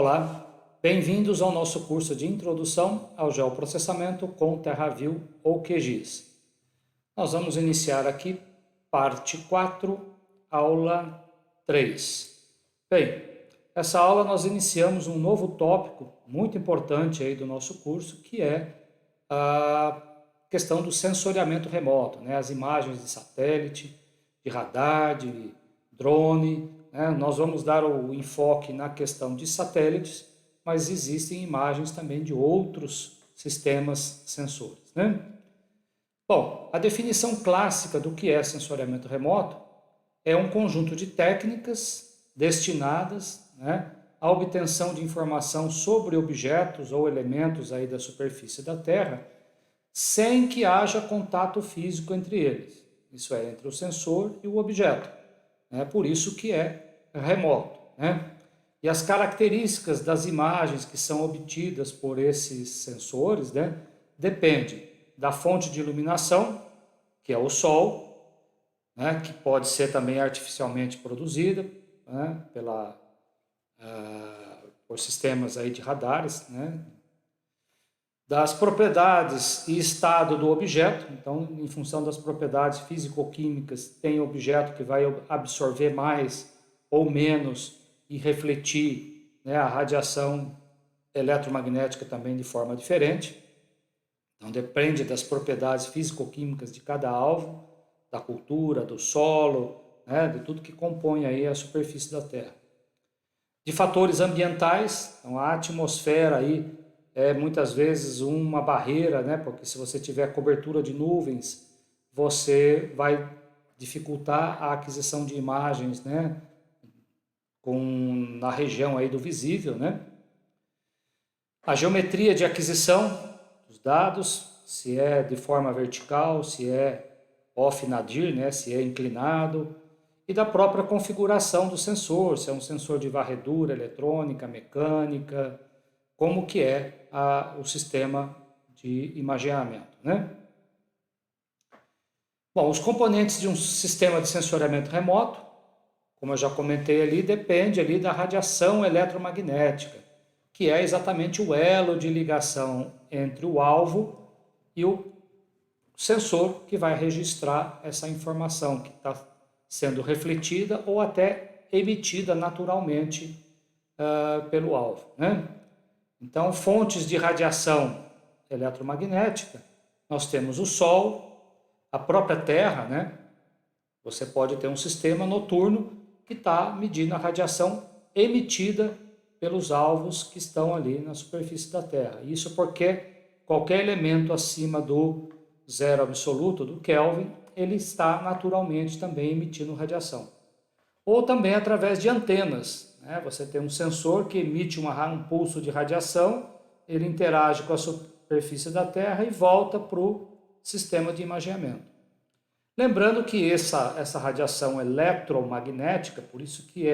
Olá, bem-vindos ao nosso curso de Introdução ao Geoprocessamento com TerraView ou QGIS. Nós vamos iniciar aqui parte 4, aula 3. Bem, essa aula nós iniciamos um novo tópico muito importante aí do nosso curso, que é a questão do sensoriamento remoto, né? As imagens de satélite, de radar, de drone, né? Nós vamos dar o enfoque na questão de satélites, mas existem imagens também de outros sistemas sensores, né? Bom, a definição clássica do que é sensoriamento remoto é um conjunto de técnicas destinadas, né, à obtenção de informação sobre objetos ou elementos aí da superfície da Terra, sem que haja contato físico entre eles. Isso é, entre o sensor e o objeto. É por isso que é remoto, né? E as características das imagens que são obtidas por esses sensores, né, depende da fonte de iluminação, que é o Sol, né, que pode ser também artificialmente produzida, né, por sistemas aí de radares, né, das propriedades e estado do objeto. Então, em função das propriedades físico-químicas, tem objeto que vai absorver mais ou menos e refletir, né, a radiação eletromagnética também de forma diferente. Então, depende das propriedades físico-químicas de cada alvo, da cultura, do solo, né, de tudo que compõe aí a superfície da Terra. De fatores ambientais, então a atmosfera aí é muitas vezes uma barreira, né, porque se você tiver cobertura de nuvens, você vai dificultar a aquisição de imagens, né, na região aí do visível, né? A geometria de aquisição dos dados, se é de forma vertical, se é off-nadir, né, se é inclinado, e da própria configuração do sensor, se é um sensor de varredura eletrônica, mecânica, como que é o sistema de imageamento, né? Bom, os componentes de um sistema de sensoriamento remoto, como eu já comentei ali, depende ali da radiação eletromagnética, que é exatamente o elo de ligação entre o alvo e o sensor que vai registrar essa informação que está sendo refletida ou até emitida naturalmente pelo alvo, né? Então, fontes de radiação eletromagnética, nós temos o Sol, a própria Terra, né? Você pode ter um sistema noturno que está medindo a radiação emitida pelos alvos que estão ali na superfície da Terra. Isso porque qualquer elemento acima do zero absoluto, do Kelvin, ele está naturalmente também emitindo radiação. Ou também através de antenas, né? Você tem um sensor que emite um pulso de radiação, ele interage com a superfície da Terra e volta para o sistema de imageamento. Lembrando que essa radiação eletromagnética, por isso que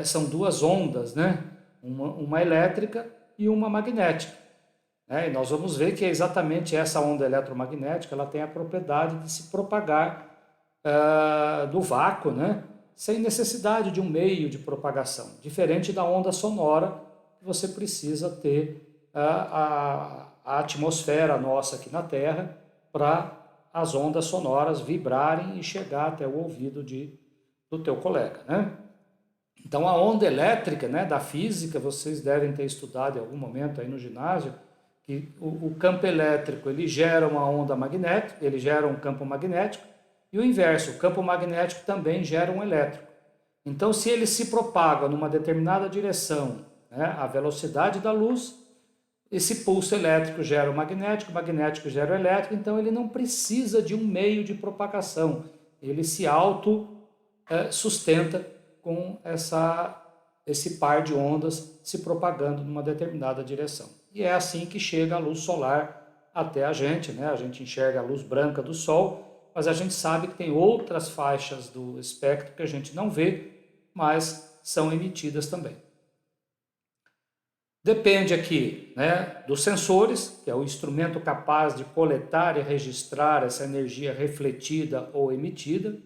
são duas ondas, né? Uma elétrica e uma magnética. E nós vamos ver que é exatamente essa onda eletromagnética, ela tem a propriedade de se propagar do vácuo, né? Sem necessidade de um meio de propagação, diferente da onda sonora, que você precisa ter a atmosfera nossa aqui na Terra para as ondas sonoras vibrarem e chegar até o ouvido do teu colega, né? Então, a onda elétrica, né, da física, vocês devem ter estudado em algum momento aí no ginásio, que o campo elétrico, ele gera uma onda magnética, ele gera um campo magnético, e o inverso, o campo magnético também gera um elétrico. Então, se ele se propaga numa determinada direção, né, a velocidade da luz, esse pulso elétrico gera o magnético gera o elétrico, então ele não precisa de um meio de propagação, ele se sustenta com esse par de ondas se propagando numa determinada direção. E é assim que chega a luz solar até a gente, né? A gente enxerga a luz branca do Sol, mas a gente sabe que tem outras faixas do espectro que a gente não vê, mas são emitidas também. Depende aqui, né, dos sensores, que é o instrumento capaz de coletar e registrar essa energia refletida ou emitida.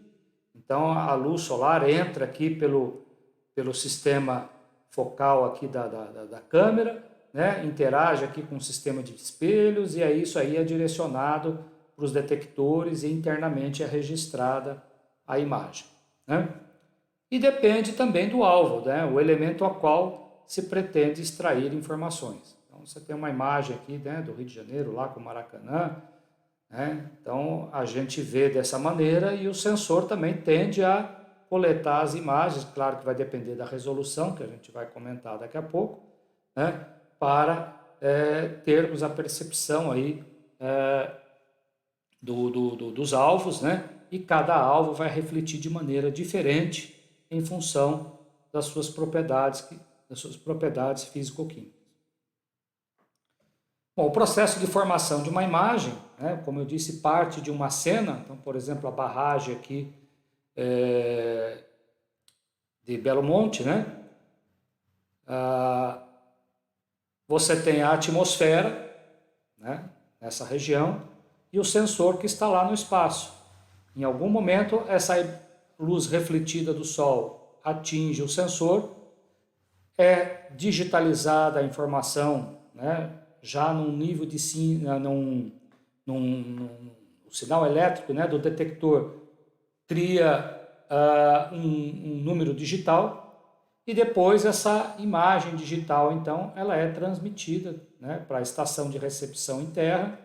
Então, a luz solar entra aqui pelo sistema focal aqui da câmera, né? Interage aqui com o sistema de espelhos e aí isso aí é direcionado para os detectores e internamente é registrada a imagem, né? E depende também do alvo, né? O elemento a qual se pretende extrair informações. Então você tem uma imagem aqui, né, do Rio de Janeiro, lá com o Maracanã, né? Então a gente vê dessa maneira e o sensor também tende a coletar as imagens, claro que vai depender da resolução, que a gente vai comentar daqui a pouco, né? Para termos a percepção aí dos alvos, né? E cada alvo vai refletir de maneira diferente em função das suas propriedades físico-químicas. Bom, o processo de formação de uma imagem, né, como eu disse, parte de uma cena. Então, por exemplo, a barragem aqui de Belo Monte, né? Você tem a atmosfera, né, nessa região, e o sensor que está lá no espaço. Em algum momento, essa luz refletida do Sol atinge o sensor, é digitalizada a informação, né, já num nível de o sinal elétrico, né, do detector cria um número digital e depois essa imagem digital, então, ela é transmitida, né, para a estação de recepção em terra,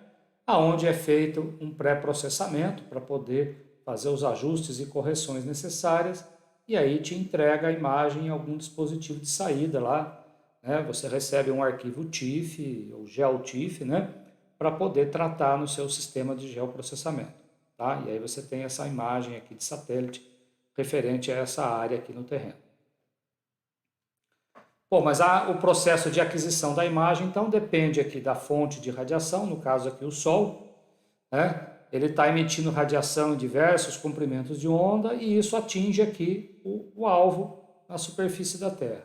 aonde é feito um pré-processamento para poder fazer os ajustes e correções necessárias e aí te entrega a imagem em algum dispositivo de saída lá, né? Você recebe um arquivo TIFF ou GeoTIFF, né, para poder tratar no seu sistema de geoprocessamento, tá? E aí você tem essa imagem aqui de satélite referente a essa área aqui no terreno. Bom, mas o processo de aquisição da imagem, então, depende aqui da fonte de radiação, no caso aqui o Sol, né? Ele está emitindo radiação em diversos comprimentos de onda e isso atinge aqui o alvo na superfície da Terra.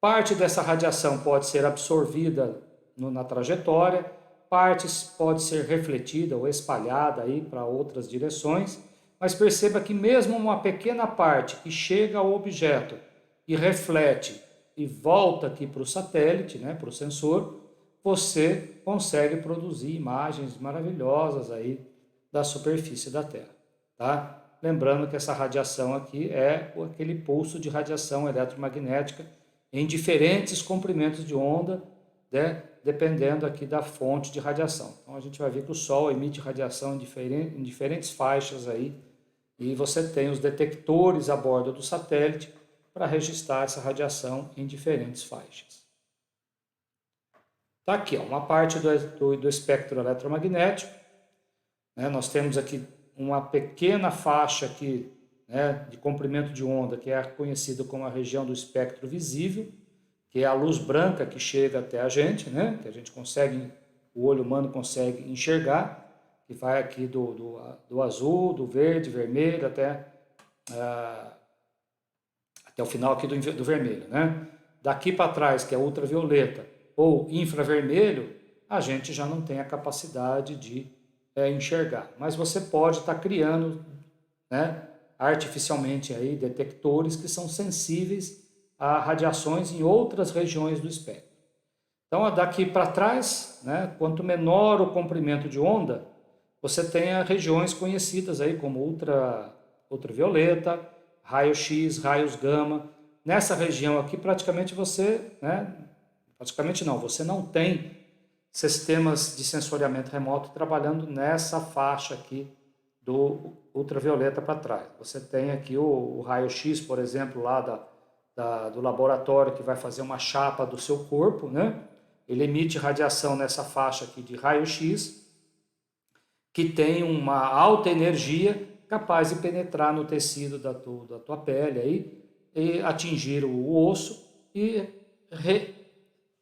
Parte dessa radiação pode ser absorvida na trajetória, parte pode ser refletida ou espalhada aí para outras direções, mas perceba que mesmo uma pequena parte que chega ao objeto e reflete e volta aqui para o satélite, né, para o sensor, você consegue produzir imagens maravilhosas aí da superfície da Terra, tá? Lembrando que essa radiação aqui é aquele pulso de radiação eletromagnética em diferentes comprimentos de onda, né, dependendo aqui da fonte de radiação. Então a gente vai ver que o Sol emite radiação em diferentes faixas aí e você tem os detectores a bordo do satélite para registrar essa radiação em diferentes faixas. Está aqui, ó, uma parte do espectro eletromagnético, né? Nós temos aqui uma pequena faixa aqui, né, de comprimento de onda, que é conhecida como a região do espectro visível, que é a luz branca que chega até a gente, né, que a gente consegue, o olho humano consegue enxergar, que vai aqui do azul, do verde, vermelho, até o final aqui do vermelho, né? Daqui para trás, que é ultravioleta ou infravermelho, a gente já não tem a capacidade de enxergar. Mas você pode estar criando, né, artificialmente aí, detectores que são sensíveis a radiações em outras regiões do espectro. Então, daqui para trás, né, quanto menor o comprimento de onda, você tem regiões conhecidas aí como ultravioleta, raio-x, raios gama. Nessa região aqui, praticamente você, né, praticamente não, você não tem sistemas de sensoriamento remoto trabalhando nessa faixa aqui do ultravioleta para trás. Você tem aqui o raio-x, por exemplo, lá do laboratório que vai fazer uma chapa do seu corpo, né? Ele emite radiação nessa faixa aqui de raio-x, que tem uma alta energia capaz de penetrar no tecido da tua pele aí, e atingir o osso e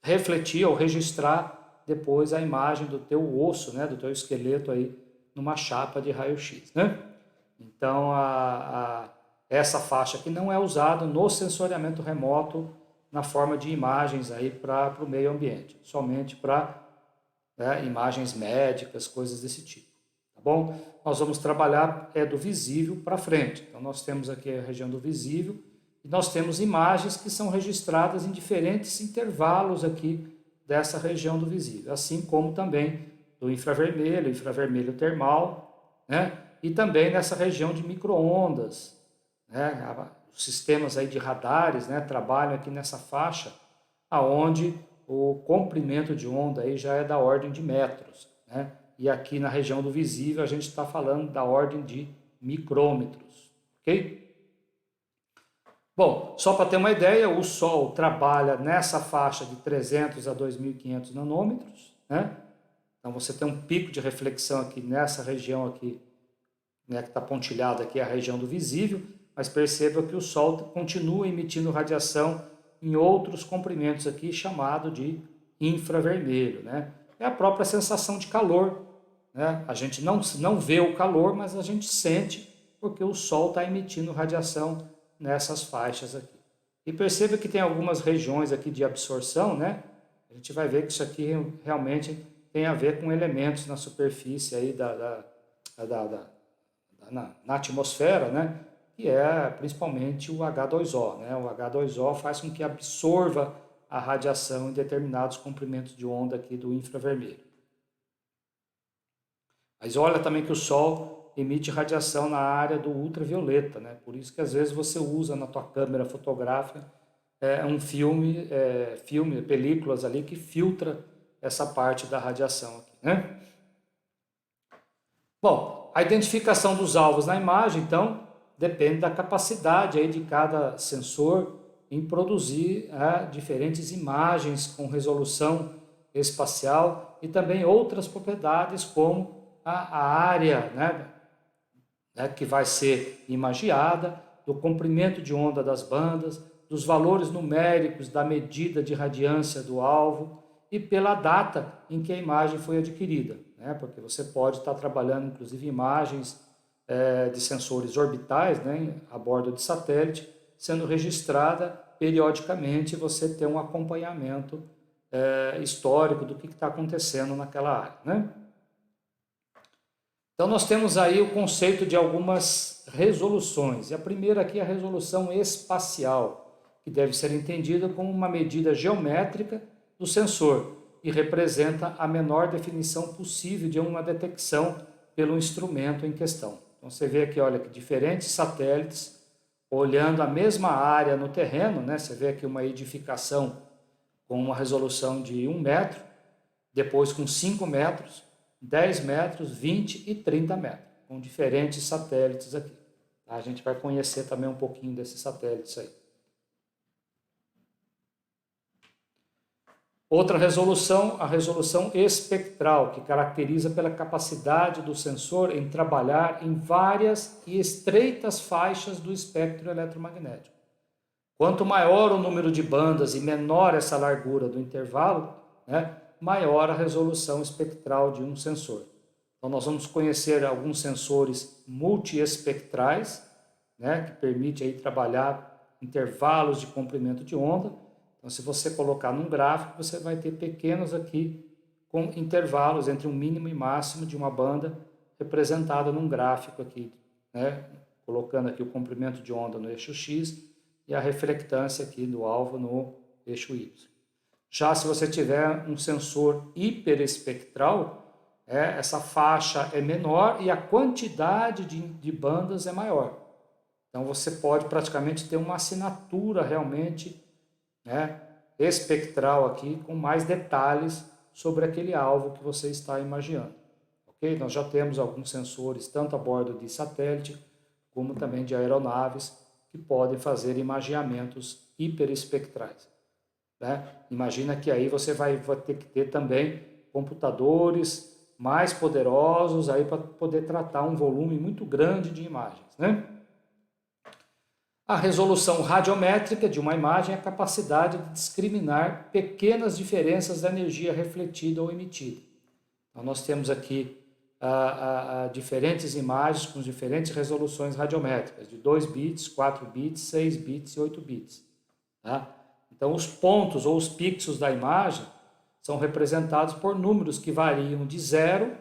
refletir ou registrar depois a imagem do teu osso, né, do teu esqueleto aí, numa chapa de raio-x, né? Então, essa faixa aqui não é usada no sensoriamento remoto na forma de imagens aí para o meio ambiente, somente para, né, imagens médicas, coisas desse tipo, tá bom? Nós vamos trabalhar do visível para frente. Então, nós temos aqui a região do visível e nós temos imagens que são registradas em diferentes intervalos aqui dessa região do visível, assim como também do infravermelho termal, né? E também nessa região de micro-ondas, né? Os sistemas aí de radares, né, trabalham aqui nessa faixa, aonde o comprimento de onda aí já é da ordem de metros, né? E aqui na região do visível a gente está falando da ordem de micrômetros, ok? Bom, só para ter uma ideia, o Sol trabalha nessa faixa de 300 a 2.500 nanômetros, né? Então você tem um pico de reflexão aqui nessa região aqui, né, que está pontilhada aqui, é a região do visível, mas perceba que o Sol continua emitindo radiação em outros comprimentos aqui, chamado de infravermelho, né? É a própria sensação de calor, né? A gente não vê o calor, mas a gente sente porque o Sol está emitindo radiação nessas faixas aqui. E perceba que tem algumas regiões aqui de absorção, né? A gente vai ver que isso aqui realmente tem a ver com elementos na superfície aí na atmosfera, né? Que é principalmente o H2O, né? O H2O faz com que absorva a radiação em determinados comprimentos de onda aqui do infravermelho. Mas olha também que o Sol emite radiação na área do ultravioleta, né? Por isso que às vezes você usa na tua câmera fotográfica um filme, películas ali que filtra essa parte da radiação aqui, né? Bom, a identificação dos alvos na imagem, então, depende da capacidade aí de cada sensor em produzir diferentes imagens com resolução espacial e também outras propriedades como a área, né, que vai ser imagiada, do comprimento de onda das bandas, dos valores numéricos da medida de radiância do alvo e pela data em que a imagem foi adquirida, né? Porque você pode estar trabalhando inclusive imagens de sensores orbitais, né, a bordo de satélite, sendo registrada periodicamente, você ter um acompanhamento histórico do que está acontecendo naquela área, né? Então nós temos aí o conceito de algumas resoluções. E a primeira aqui é a resolução espacial, que deve ser entendida como uma medida geométrica do sensor e representa a menor definição possível de uma detecção pelo instrumento em questão. Então você vê aqui, olha, que diferentes satélites olhando a mesma área no terreno, né? Você vê aqui uma edificação com uma resolução de 1 metro, depois com 5 metros, 10 metros, 20 e 30 metros, com diferentes satélites aqui. A gente vai conhecer também um pouquinho desses satélites aí. Outra resolução, a resolução espectral, que caracteriza pela capacidade do sensor em trabalhar em várias e estreitas faixas do espectro eletromagnético. Quanto maior o número de bandas e menor essa largura do intervalo, né, maior a resolução espectral de um sensor. Então nós vamos conhecer alguns sensores multiespectrais, né, que permite aí trabalhar intervalos de comprimento de onda. Então se você colocar num gráfico, você vai ter pequenos aqui com intervalos entre um mínimo e máximo de uma banda representada num gráfico aqui, né, colocando aqui o comprimento de onda no eixo X e a reflectância aqui do alvo no eixo Y. Já se você tiver um sensor hiperespectral, essa faixa é menor e a quantidade de bandas é maior. Então você pode praticamente ter uma assinatura realmente, né, espectral aqui, com mais detalhes sobre aquele alvo que você está imaginando. Ok? Nós já temos alguns sensores, tanto a bordo de satélite, como também de aeronaves, que podem fazer imaginamentos hiperespectrais. Né? Imagina que aí você vai ter que ter também computadores mais poderosos aí para poder tratar um volume muito grande de imagens, né? A resolução radiométrica de uma imagem é a capacidade de discriminar pequenas diferenças da energia refletida ou emitida. Então nós temos aqui diferentes imagens com diferentes resoluções radiométricas, de 2 bits, 4 bits, 6 bits e 8 bits. Tá? Então os pontos ou os pixels da imagem são representados por números que variam de 0,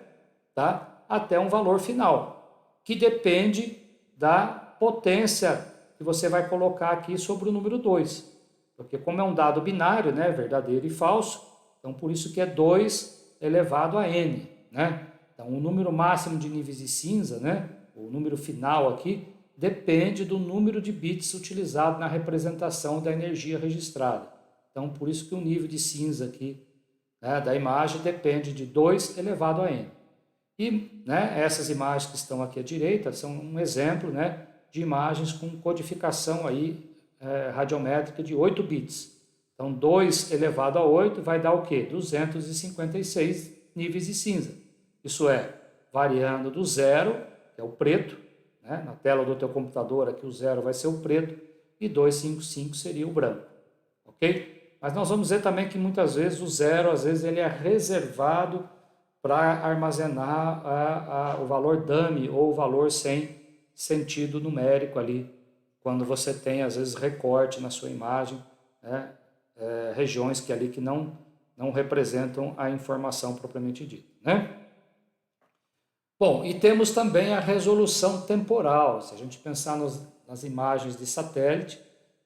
tá, até um valor final, que depende da potência que você vai colocar aqui sobre o número 2. Porque como é um dado binário, né, verdadeiro e falso, então por isso que é 2 elevado a n, né? Então o número máximo de níveis de cinza, né, o número final aqui, depende do número de bits utilizado na representação da energia registrada. Então por isso que o nível de cinza aqui, né, da imagem depende de 2 elevado a n. E, né, essas imagens que estão aqui à direita são um exemplo, né, de imagens com codificação aí, radiométrica de 8 bits. Então, 2 elevado a 8 vai dar o quê? 256 níveis de cinza. Isso é, variando do zero, que é o preto, né, na tela do teu computador aqui o zero vai ser o preto, e 255 seria o branco, ok? Mas nós vamos ver também que muitas vezes o zero, às vezes ele é reservado para armazenar o valor dummy ou o valor sem sentido numérico ali, quando você tem, às vezes, recorte na sua imagem, né, regiões que ali que não representam a informação propriamente dita, né? Bom, e temos também a resolução temporal. Se a gente pensar nas imagens de satélite,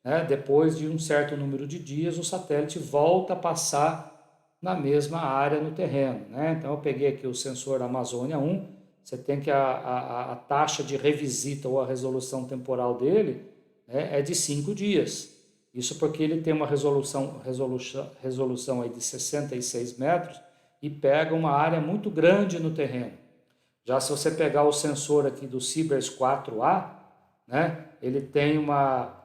né, depois de um certo número de dias, o satélite volta a passar na mesma área no terreno, né? Então eu peguei aqui o sensor Amazônia 1, você tem que a taxa de revisita ou a resolução temporal dele, né, é de 5 dias. Isso porque ele tem uma resolução aí de 66 metros e pega uma área muito grande no terreno. Já se você pegar o sensor aqui do Cibers 4A, né, ele tem uma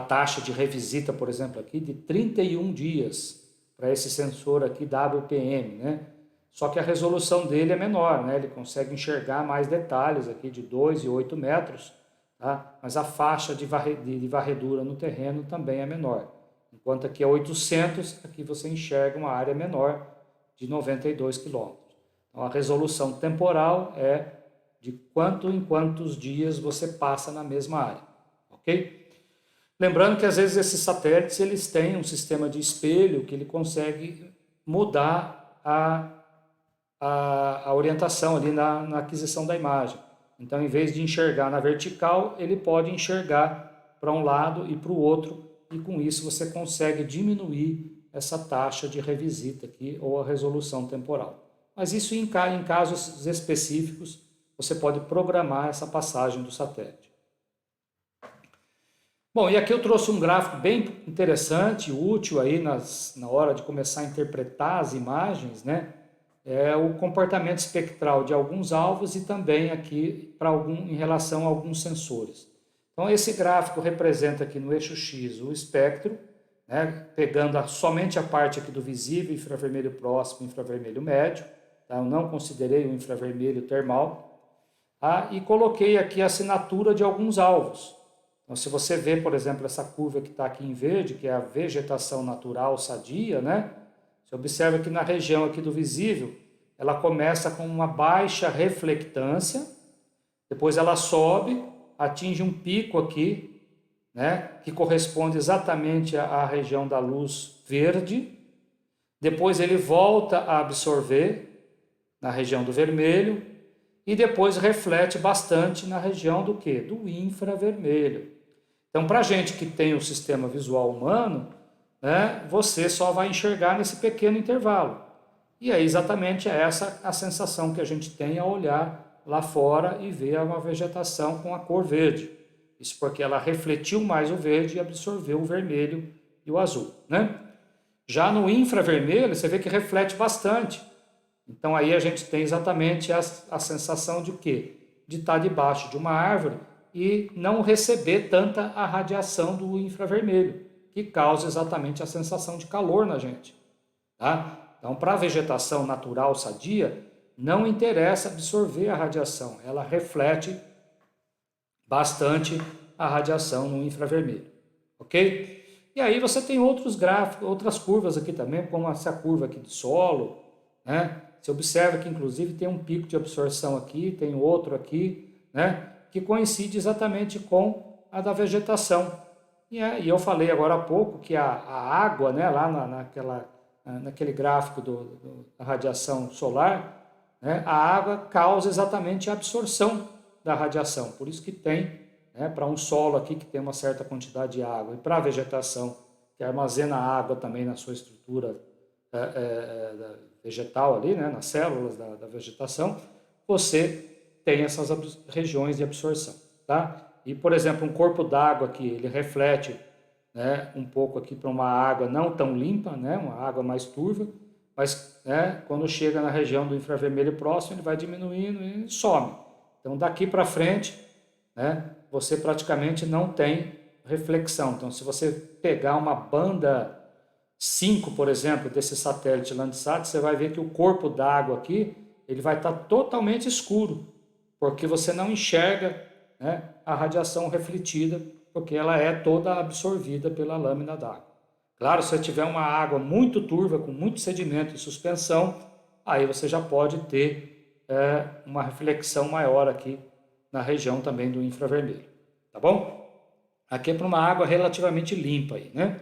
taxa de revisita, por exemplo, aqui de 31 dias para esse sensor aqui WPM, né? Só que a resolução dele é menor, né? Ele consegue enxergar mais detalhes aqui de 2 e 8 metros, tá? Mas a faixa de varredura no terreno também é menor. Enquanto aqui é 800, aqui você enxerga uma área menor de 92 quilômetros. Então a resolução temporal é de quanto em quantos dias você passa na mesma área, ok? Lembrando que às vezes esses satélites eles têm um sistema de espelho que ele consegue mudar a orientação ali na aquisição da imagem. Então, em vez de enxergar na vertical, ele pode enxergar para um lado e para o outro, e com isso você consegue diminuir essa taxa de revisita aqui ou a resolução temporal. Mas isso em casos específicos, você pode programar essa passagem do satélite. Bom, e aqui eu trouxe um gráfico bem interessante, útil aí na hora de começar a interpretar as imagens, né? É o comportamento espectral de alguns alvos e também aqui em relação a alguns sensores. Então esse gráfico representa aqui no eixo X o espectro, né? Pegando somente a parte aqui do visível, infravermelho próximo, infravermelho médio, tá? Eu não considerei o infravermelho termal, tá? E coloquei aqui a assinatura de alguns alvos. Então, se você vê, por exemplo, essa curva que está aqui em verde, que é a vegetação natural sadia, né? Você observa que na região aqui do visível, ela começa com uma baixa reflectância, depois ela sobe, atinge um pico aqui, né? Que corresponde exatamente à região da luz verde, depois ele volta a absorver na região do vermelho e depois reflete bastante na região do quê? Do infravermelho. Então, para a gente que tem o sistema visual humano, né, você só vai enxergar nesse pequeno intervalo. E é exatamente essa a sensação que a gente tem ao olhar lá fora e ver uma vegetação com a cor verde. Isso porque ela refletiu mais o verde e absorveu o vermelho e o azul, né? Já no infravermelho, você vê que reflete bastante. Então, aí a gente tem exatamente a sensação de quê? De estar debaixo de uma árvore e não receber tanta a radiação do infravermelho, que causa exatamente a sensação de calor na gente, tá? Então, para a vegetação natural sadia, não interessa absorver a radiação, ela reflete bastante a radiação no infravermelho, ok? E aí você tem outros gráficos, outras curvas aqui também, como essa curva aqui de solo, né? Você observa que inclusive tem um pico de absorção aqui, tem outro aqui, né? Que coincide exatamente com a da vegetação. E eu falei agora há pouco que a água, né, lá naquele gráfico da radiação solar, né, a água causa exatamente a absorção da radiação. Por isso que tem, né, para um solo aqui que tem uma certa quantidade de água, e para a vegetação, que armazena água também na sua estrutura vegetal ali, né, nas células da vegetação, você tem essas regiões de absorção, tá? E, por exemplo, um corpo d'água aqui, ele reflete, né, um pouco aqui para uma água não tão limpa, né, uma água mais turva, mas, né, quando chega na região do infravermelho próximo, ele vai diminuindo e some. Então, daqui para frente, né, você praticamente não tem reflexão. Então, se você pegar uma banda 5, por exemplo, desse satélite Landsat, você vai ver que o corpo d'água aqui, ele vai estar totalmente escuro, porque você não enxerga, né, a radiação refletida, porque ela é toda absorvida pela lâmina d'água. Claro, se você tiver uma água muito turva, com muito sedimento em suspensão, aí você já pode ter uma reflexão maior aqui na região também do infravermelho, tá bom? Aqui é para uma água relativamente limpa aí, né?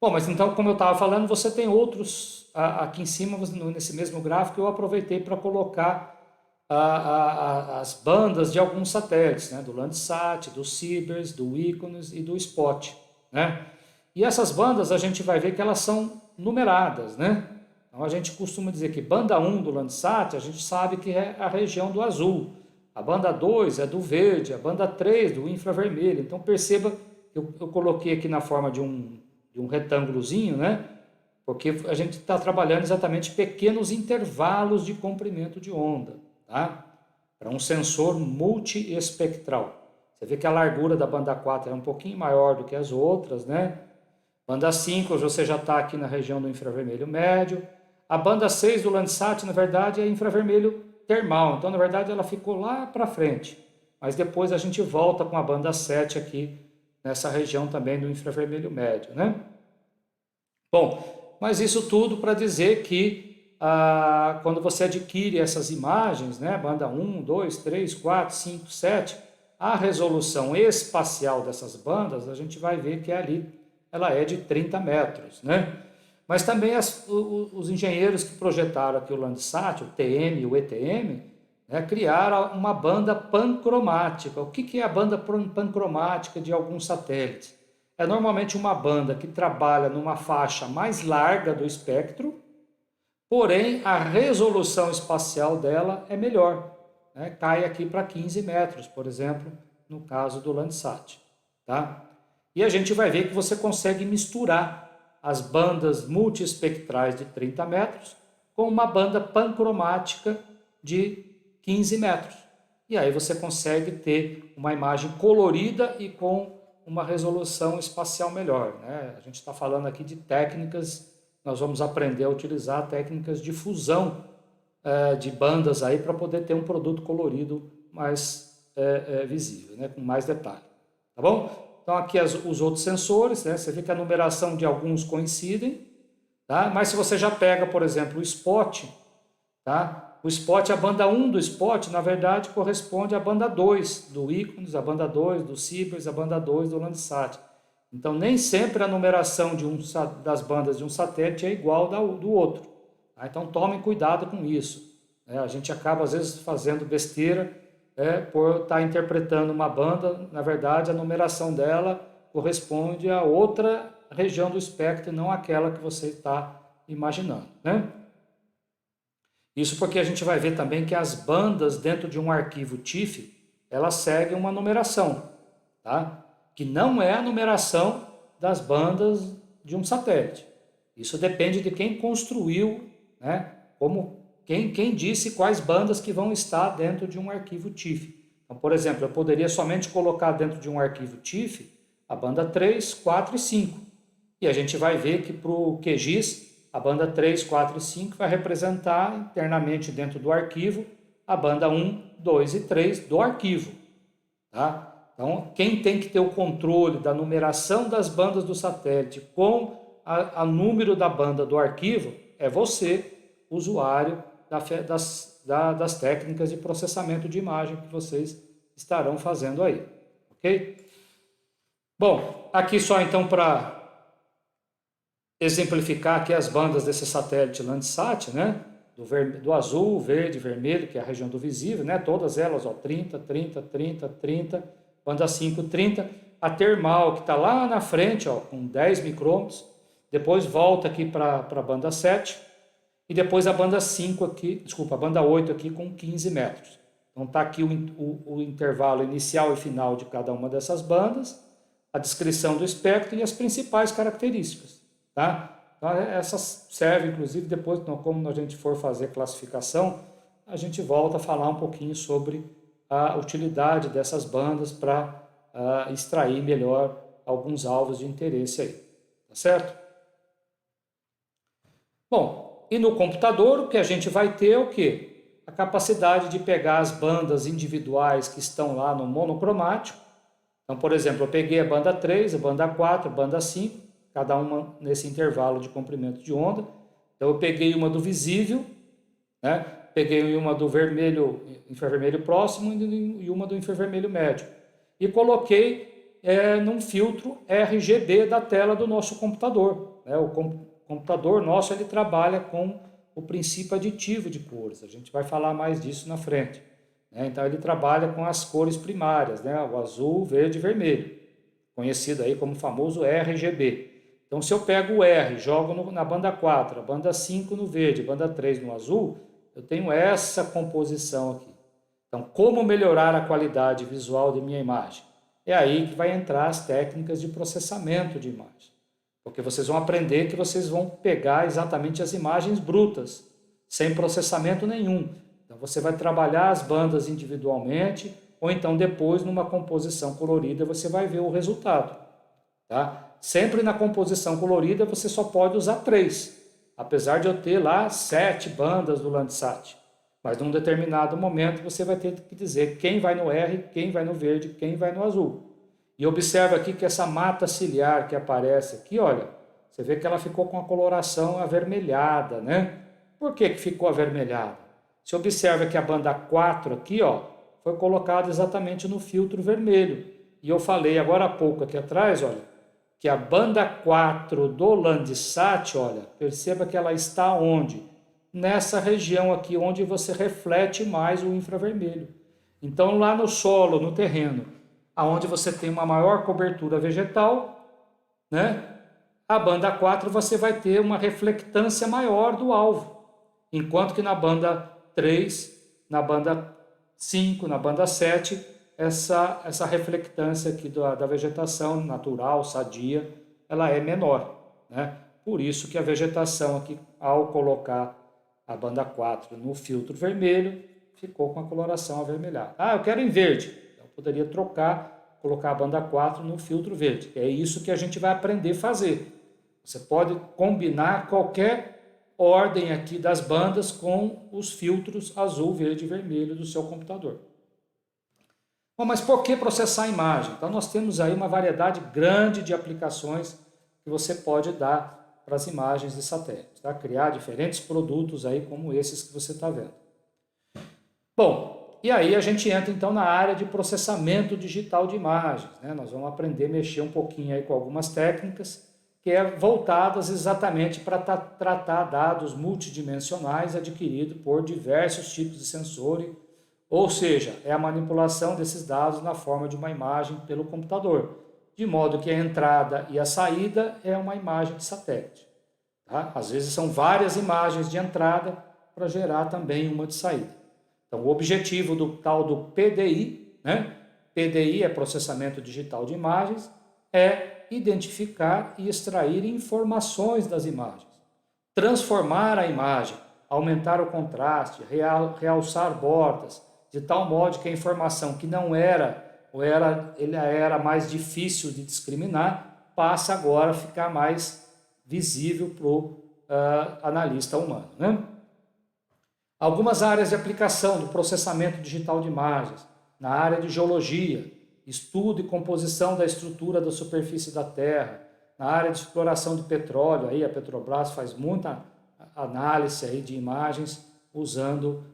Bom, mas então, como eu estava falando, você tem outros, aqui em cima, nesse mesmo gráfico, eu aproveitei para colocar as bandas de alguns satélites, né? Do Landsat, do Sibers, do Iconos e do Spot, né? E essas bandas a gente vai ver que elas são numeradas, né? Então a gente costuma dizer que banda 1 do Landsat, a gente sabe que é a região do azul, a banda 2 é do verde, a banda 3 do infravermelho. Então perceba que eu coloquei aqui na forma de um retângulozinho, né? Porque a gente está trabalhando exatamente pequenos intervalos de comprimento de onda, tá? Para um sensor multiespectral. Você vê que a largura da banda 4 é um pouquinho maior do que as outras, né? Banda 5 você já está aqui na região do infravermelho médio. A banda 6 do Landsat, na verdade, é infravermelho termal. Então, na verdade, ela ficou lá para frente. Mas depois a gente volta com a banda 7 aqui, nessa região também do infravermelho médio, né? Bom, mas isso tudo para dizer que quando você adquire essas imagens, né, banda 1, 2, 3, 4, 5, 7, a resolução espacial dessas bandas, a gente vai ver que ali ela é de 30 metros, né? Mas também os engenheiros que projetaram aqui o Landsat, o TM e o ETM, né, criaram uma banda pancromática. O que é a banda pancromática de alguns satélites? É normalmente uma banda que trabalha numa faixa mais larga do espectro, porém a resolução espacial dela é melhor, né? Cai aqui para 15 metros, por exemplo, no caso do Landsat, tá? E a gente vai ver que você consegue misturar as bandas multiespectrais de 30 metros com uma banda pancromática de 15 metros. E aí você consegue ter uma imagem colorida e com uma resolução espacial melhor, né? A gente está falando aqui de técnicas, nós vamos aprender a utilizar técnicas de fusão de bandas aí para poder ter um produto colorido mais visível, né? Com mais detalhe, tá bom? Então aqui os outros sensores, né? Você vê que a numeração de alguns coincidem, tá? Mas se você já pega, por exemplo, o Spot, tá? O Spot, a banda 1 do Spot, na verdade, corresponde à banda 2 do Iconos, a banda 2 do Sibers, a banda 2 do Landsat. Então, nem sempre a numeração das bandas de um satélite é igual do outro, tá? Então, tomem cuidado com isso, né? A gente acaba, às vezes, fazendo besteira por estar interpretando uma banda, na verdade, a numeração dela corresponde a outra região do espectro e não aquela que você está imaginando, né? Isso porque a gente vai ver também que as bandas dentro de um arquivo TIFF, elas seguem uma numeração, tá? Que não é a numeração das bandas de um satélite. Isso depende de quem construiu, né? Quem disse quais bandas que vão estar dentro de um arquivo TIFF. Então, por exemplo, eu poderia somente colocar dentro de um arquivo TIFF a banda 3, 4 e 5. E a gente vai ver que para o QGIS, a banda 3, 4 e 5 vai representar internamente dentro do arquivo a banda 1, 2 e 3 do arquivo, tá? Então, quem tem que ter o controle da numeração das bandas do satélite com a número da banda do arquivo é você, usuário das técnicas de processamento de imagem que vocês estarão fazendo aí, ok? Bom, aqui só então para exemplificar aqui as bandas desse satélite Landsat, né, do azul, verde, vermelho, que é a região do visível, né? Todas elas, ó, 30, 30, 30, 30, banda 5, 30. A termal, que está lá na frente, ó, com 10 micrômetros, depois volta aqui para a banda 7, e depois a banda 5 aqui, desculpa, a banda 8 aqui com 15 metros. Então está aqui o intervalo inicial e final de cada uma dessas bandas, a descrição do espectro e as principais características, tá? Então, essas servem, inclusive, depois, como a gente for fazer classificação, a gente volta a falar um pouquinho sobre a utilidade dessas bandas para extrair melhor alguns alvos de interesse aí, tá certo? Bom, e no computador o que a gente vai ter é o quê? A capacidade de pegar as bandas individuais que estão lá no monocromático. Então, por exemplo, eu peguei a banda 3, a banda 4, a banda 5, cada uma nesse intervalo de comprimento de onda. Então, eu peguei uma do visível, né? Peguei uma do vermelho, infravermelho próximo e uma do infravermelho médio. E coloquei num filtro RGB da tela do nosso computador, né? O computador nosso ele trabalha com o princípio aditivo de cores. A gente vai falar mais disso na frente. Então ele trabalha com as cores primárias, né? O azul, verde e vermelho, conhecido aí como famoso RGB. Então se eu pego o R, jogo na banda 4, a banda 5 no verde, a banda 3 no azul, eu tenho essa composição aqui. Então como melhorar a qualidade visual de minha imagem? É aí que vai entrar as técnicas de processamento de imagem. Porque vocês vão aprender que vocês vão pegar exatamente as imagens brutas, sem processamento nenhum. Então você vai trabalhar as bandas individualmente, ou então depois numa composição colorida você vai ver o resultado. Tá? Sempre na composição colorida você só pode usar 3, apesar de eu ter lá 7 bandas do Landsat. Mas num determinado momento você vai ter que dizer quem vai no R, quem vai no verde, quem vai no azul. E observa aqui que essa mata ciliar que aparece aqui, olha, você vê que ela ficou com a coloração avermelhada, né? Por que ficou avermelhada? Você observa que a banda 4 aqui, ó, foi colocada exatamente no filtro vermelho. E eu falei agora há pouco aqui atrás, olha, que a banda 4 do Landsat, olha, perceba que ela está onde? Nessa região aqui, onde você reflete mais o infravermelho. Então, lá no solo, no terreno, aonde você tem uma maior cobertura vegetal, né? A banda 4 você vai ter uma reflectância maior do alvo, enquanto que na banda 3, na banda 5, na banda 7, essa reflectância aqui da vegetação natural, sadia, ela é menor, né? Por isso que a vegetação aqui, ao colocar a banda 4 no filtro vermelho, ficou com a coloração avermelhada. Ah, eu quero em verde. Eu poderia trocar, colocar a banda 4 no filtro verde. É isso que a gente vai aprender a fazer. Você pode combinar qualquer ordem aqui das bandas com os filtros azul, verde e vermelho do seu computador. Bom, mas por que processar a imagem? Então nós temos aí uma variedade grande de aplicações que você pode dar para as imagens de satélite, tá? Criar diferentes produtos aí como esses que você está vendo. Bom, e aí a gente entra então na área de processamento digital de imagens, né? Nós vamos aprender a mexer um pouquinho aí com algumas técnicas que é voltadas exatamente para tratar dados multidimensionais adquiridos por diversos tipos de sensores, ou seja, é a manipulação desses dados na forma de uma imagem pelo computador, de modo que a entrada e a saída é uma imagem de satélite. Tá? Às vezes são várias imagens de entrada para gerar também uma de saída. Então, o objetivo do tal do PDI, né? PDI é processamento digital de imagens, é identificar e extrair informações das imagens, transformar a imagem, aumentar o contraste, realçar bordas, de tal modo que a informação que não era, ela era mais difícil de discriminar, passa agora a ficar mais visível para o analista humano, né? Algumas áreas de aplicação do processamento digital de imagens, na área de geologia, estudo e composição da estrutura da superfície da Terra, na área de exploração de petróleo, aí a Petrobras faz muita análise aí de imagens usando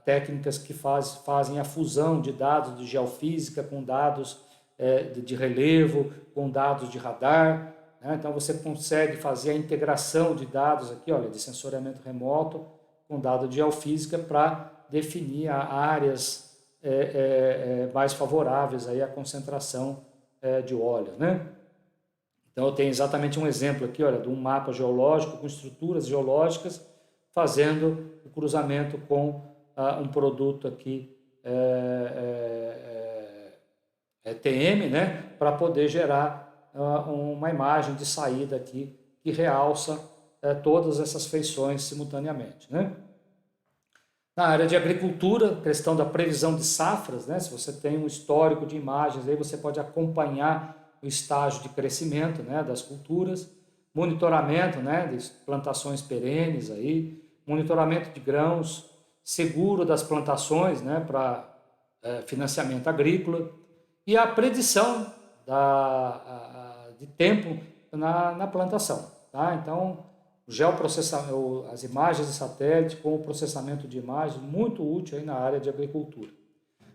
técnicas que fazem a fusão de dados de geofísica com dados de relevo, com dados de radar, né? Então você consegue fazer a integração de dados aqui, olha, de sensoriamento remoto com dado de geofísica para definir áreas mais favoráveis aí à concentração de óleo, né? Então eu tenho exatamente um exemplo aqui, olha, de um mapa geológico com estruturas geológicas fazendo o cruzamento com um produto aqui TM, né, para poder gerar uma imagem de saída aqui que realça todas essas feições simultaneamente, né? Na área de agricultura, questão da previsão de safras, né? Se você tem um histórico de imagens, aí você pode acompanhar o estágio de crescimento, né, das culturas, monitoramento, né, de plantações perenes, aí, monitoramento de grãos, seguro das plantações, né, para financiamento agrícola, e a predição de tempo na plantação. Tá? Então, o geoprocessamento, as imagens de satélite com o processamento de imagens, muito útil aí na área de agricultura.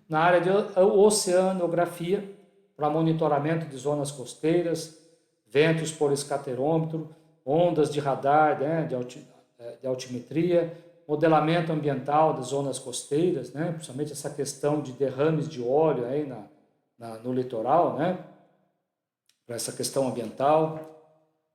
Na área de oceanografia, para monitoramento de zonas costeiras, ventos por escaterômetro, ondas de radar, né, de altimetria, modelamento ambiental das zonas costeiras, né, principalmente essa questão de derrames de óleo aí no litoral, né, para essa questão ambiental.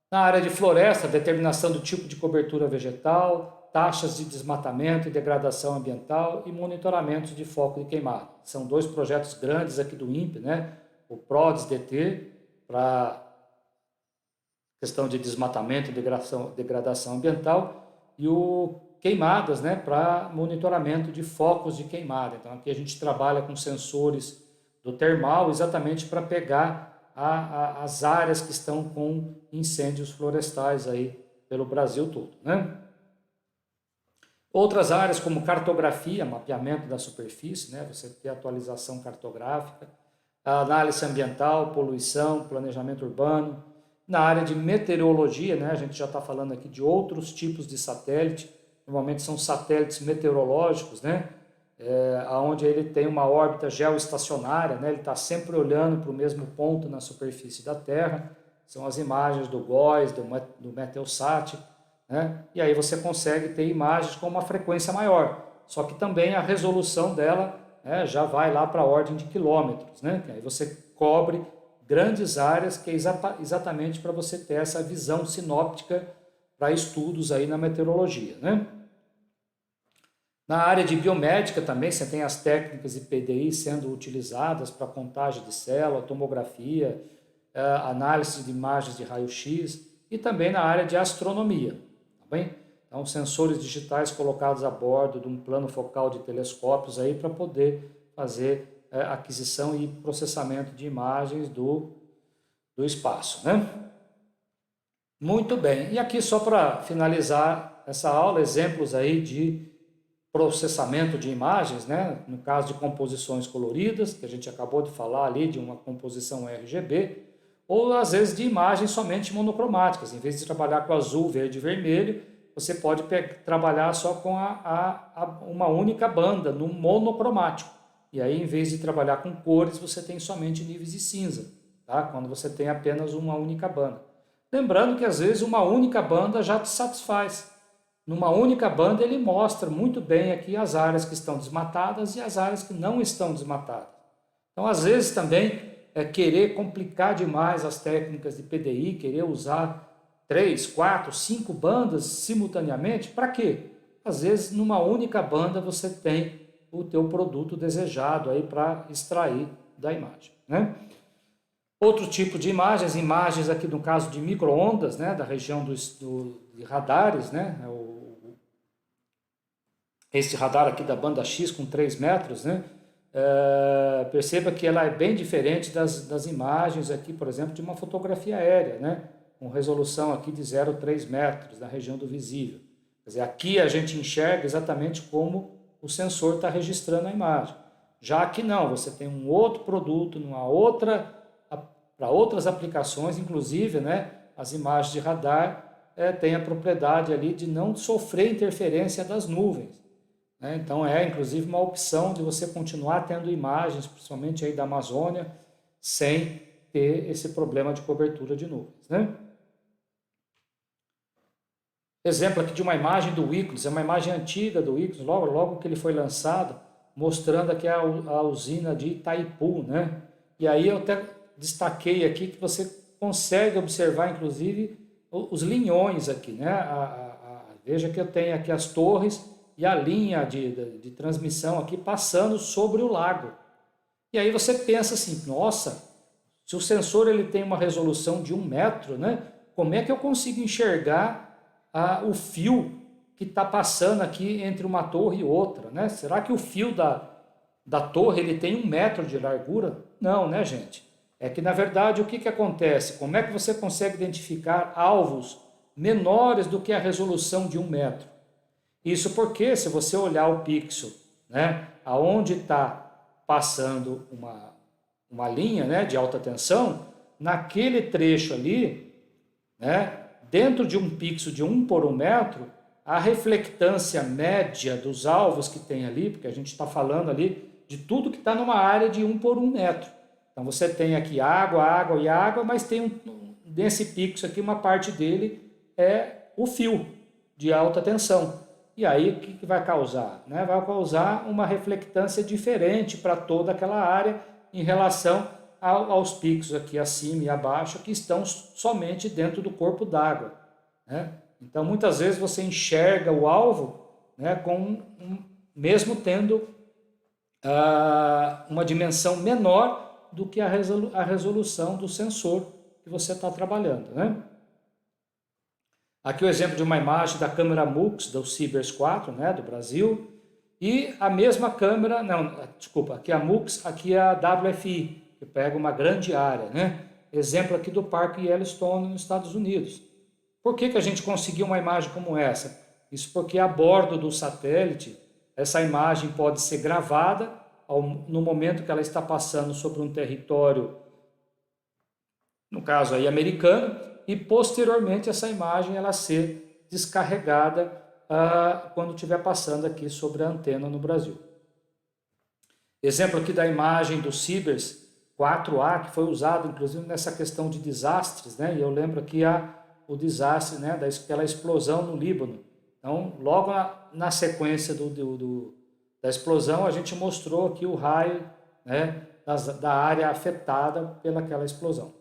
Na área de floresta, determinação do tipo de cobertura vegetal, taxas de desmatamento e degradação ambiental e monitoramento de foco de queimada. São 2 projetos grandes aqui do INPE, né? O PRODES-DT, para questão de desmatamento e degradação ambiental, e o queimadas, né? Para monitoramento de focos de queimada. Então aqui a gente trabalha com sensores do termal exatamente para pegar as áreas que estão com incêndios florestais aí pelo Brasil todo, né? Outras áreas como cartografia, mapeamento da superfície, né? Você tem atualização cartográfica, análise ambiental, poluição, planejamento urbano. Na área de meteorologia, né? A gente já está falando aqui de outros tipos de satélite, normalmente são satélites meteorológicos, né? Onde ele tem uma órbita geoestacionária, né? Ele está sempre olhando para o mesmo ponto na superfície da Terra. São as imagens do GOES, do Meteosat, né? E aí você consegue ter imagens com uma frequência maior, só que também a resolução dela, né, já vai lá para a ordem de quilômetros, né? Que aí você cobre grandes áreas, que é exatamente para você ter essa visão sinóptica para estudos aí na meteorologia, né? Na área de biomédica também, você tem as técnicas de PDI sendo utilizadas para contagem de célula, tomografia, análise de imagens de raio-x e também na área de astronomia. Tá bem? Então, sensores digitais colocados a bordo de um plano focal de telescópios aí para poder fazer aquisição e processamento de imagens do espaço, né? Muito bem. E aqui só para finalizar essa aula, exemplos aí de processamento de imagens, né? No caso de composições coloridas, que a gente acabou de falar ali de uma composição RGB, ou às vezes de imagens somente monocromáticas. Em vez de trabalhar com azul, verde e vermelho, você pode trabalhar só com uma única banda, no monocromático. E aí, em vez de trabalhar com cores, você tem somente níveis de cinza, tá? Quando você tem apenas uma única banda. Lembrando que às vezes uma única banda já te satisfaz. Numa única banda ele mostra muito bem aqui as áreas que estão desmatadas e as áreas que não estão desmatadas. Então, às vezes também querer complicar demais as técnicas de PDI, querer usar 3, 4, 5 bandas simultaneamente, para quê? Às vezes numa única banda você tem o teu produto desejado aí para extrair da imagem, né? Outro tipo de imagens aqui no caso de micro-ondas, né, da região de radares, né, esse radar aqui da banda X com 3 metros, né, perceba que ela é bem diferente das imagens aqui, por exemplo, de uma fotografia aérea, né, com resolução aqui de 0,3 metros na região do visível. Quer dizer, aqui a gente enxerga exatamente como o sensor está registrando a imagem. Já aqui não, você tem um outro produto, para outras aplicações, inclusive, né, as imagens de radar têm a propriedade ali de não sofrer interferência das nuvens, né? Então inclusive uma opção de você continuar tendo imagens, principalmente aí da Amazônia, sem ter esse problema de cobertura de nuvens, né? Exemplo aqui de uma imagem do Icarus, é uma imagem antiga do Icarus, logo que ele foi lançado, mostrando aqui a usina de Itaipu, né? E aí eu até destaquei aqui que você consegue observar, inclusive, os linhões aqui, né? Veja que eu tenho aqui as torres e a linha de transmissão aqui passando sobre o lago. E aí você pensa assim, nossa, se o sensor ele tem uma resolução de 1 metro, né? Como é que eu consigo enxergar o fio que está passando aqui entre uma torre e outra, né? Será que o fio da torre ele tem 1 metro de largura? Não, né, gente? É que na verdade o que acontece? Como é que você consegue identificar alvos menores do que a resolução de 1 metro? Isso porque se você olhar o pixel, né, aonde está passando uma linha, né, de alta tensão, naquele trecho ali, né, dentro de um pixel de 1 por 1 metro, a reflectância média dos alvos que tem ali, porque a gente está falando ali de tudo que está numa área de 1 por 1 metro. Então você tem aqui água, água e água, mas tem nesse pixel aqui uma parte dele é o fio de alta tensão. E aí o que vai causar? Né? Vai causar uma reflectância diferente para toda aquela área em relação aos picos aqui acima e abaixo que estão somente dentro do corpo d'água, né? Então muitas vezes você enxerga o alvo, né, mesmo tendo uma dimensão menor do que a resolução do sensor que você está trabalhando, né? Aqui o exemplo de uma imagem da câmera MUX do Sibers 4, né, do Brasil, e a mesma câmera, não, desculpa, aqui a MUX, aqui a WFI, que pega uma grande área, né? Exemplo aqui do Parque Yellowstone nos Estados Unidos. Por que a gente conseguiu uma imagem como essa? Isso porque a bordo do satélite, essa imagem pode ser gravada no momento que ela está passando sobre um território, no caso aí americano, e posteriormente essa imagem ela ser descarregada quando estiver passando aqui sobre a antena no Brasil. Exemplo aqui da imagem do Sibers 4A, que foi usado inclusive nessa questão de desastres, né? E eu lembro aqui o desastre, né, daquela explosão no Líbano. Então, logo na sequência da explosão, a gente mostrou aqui o raio, né, da área afetada pelaquela explosão.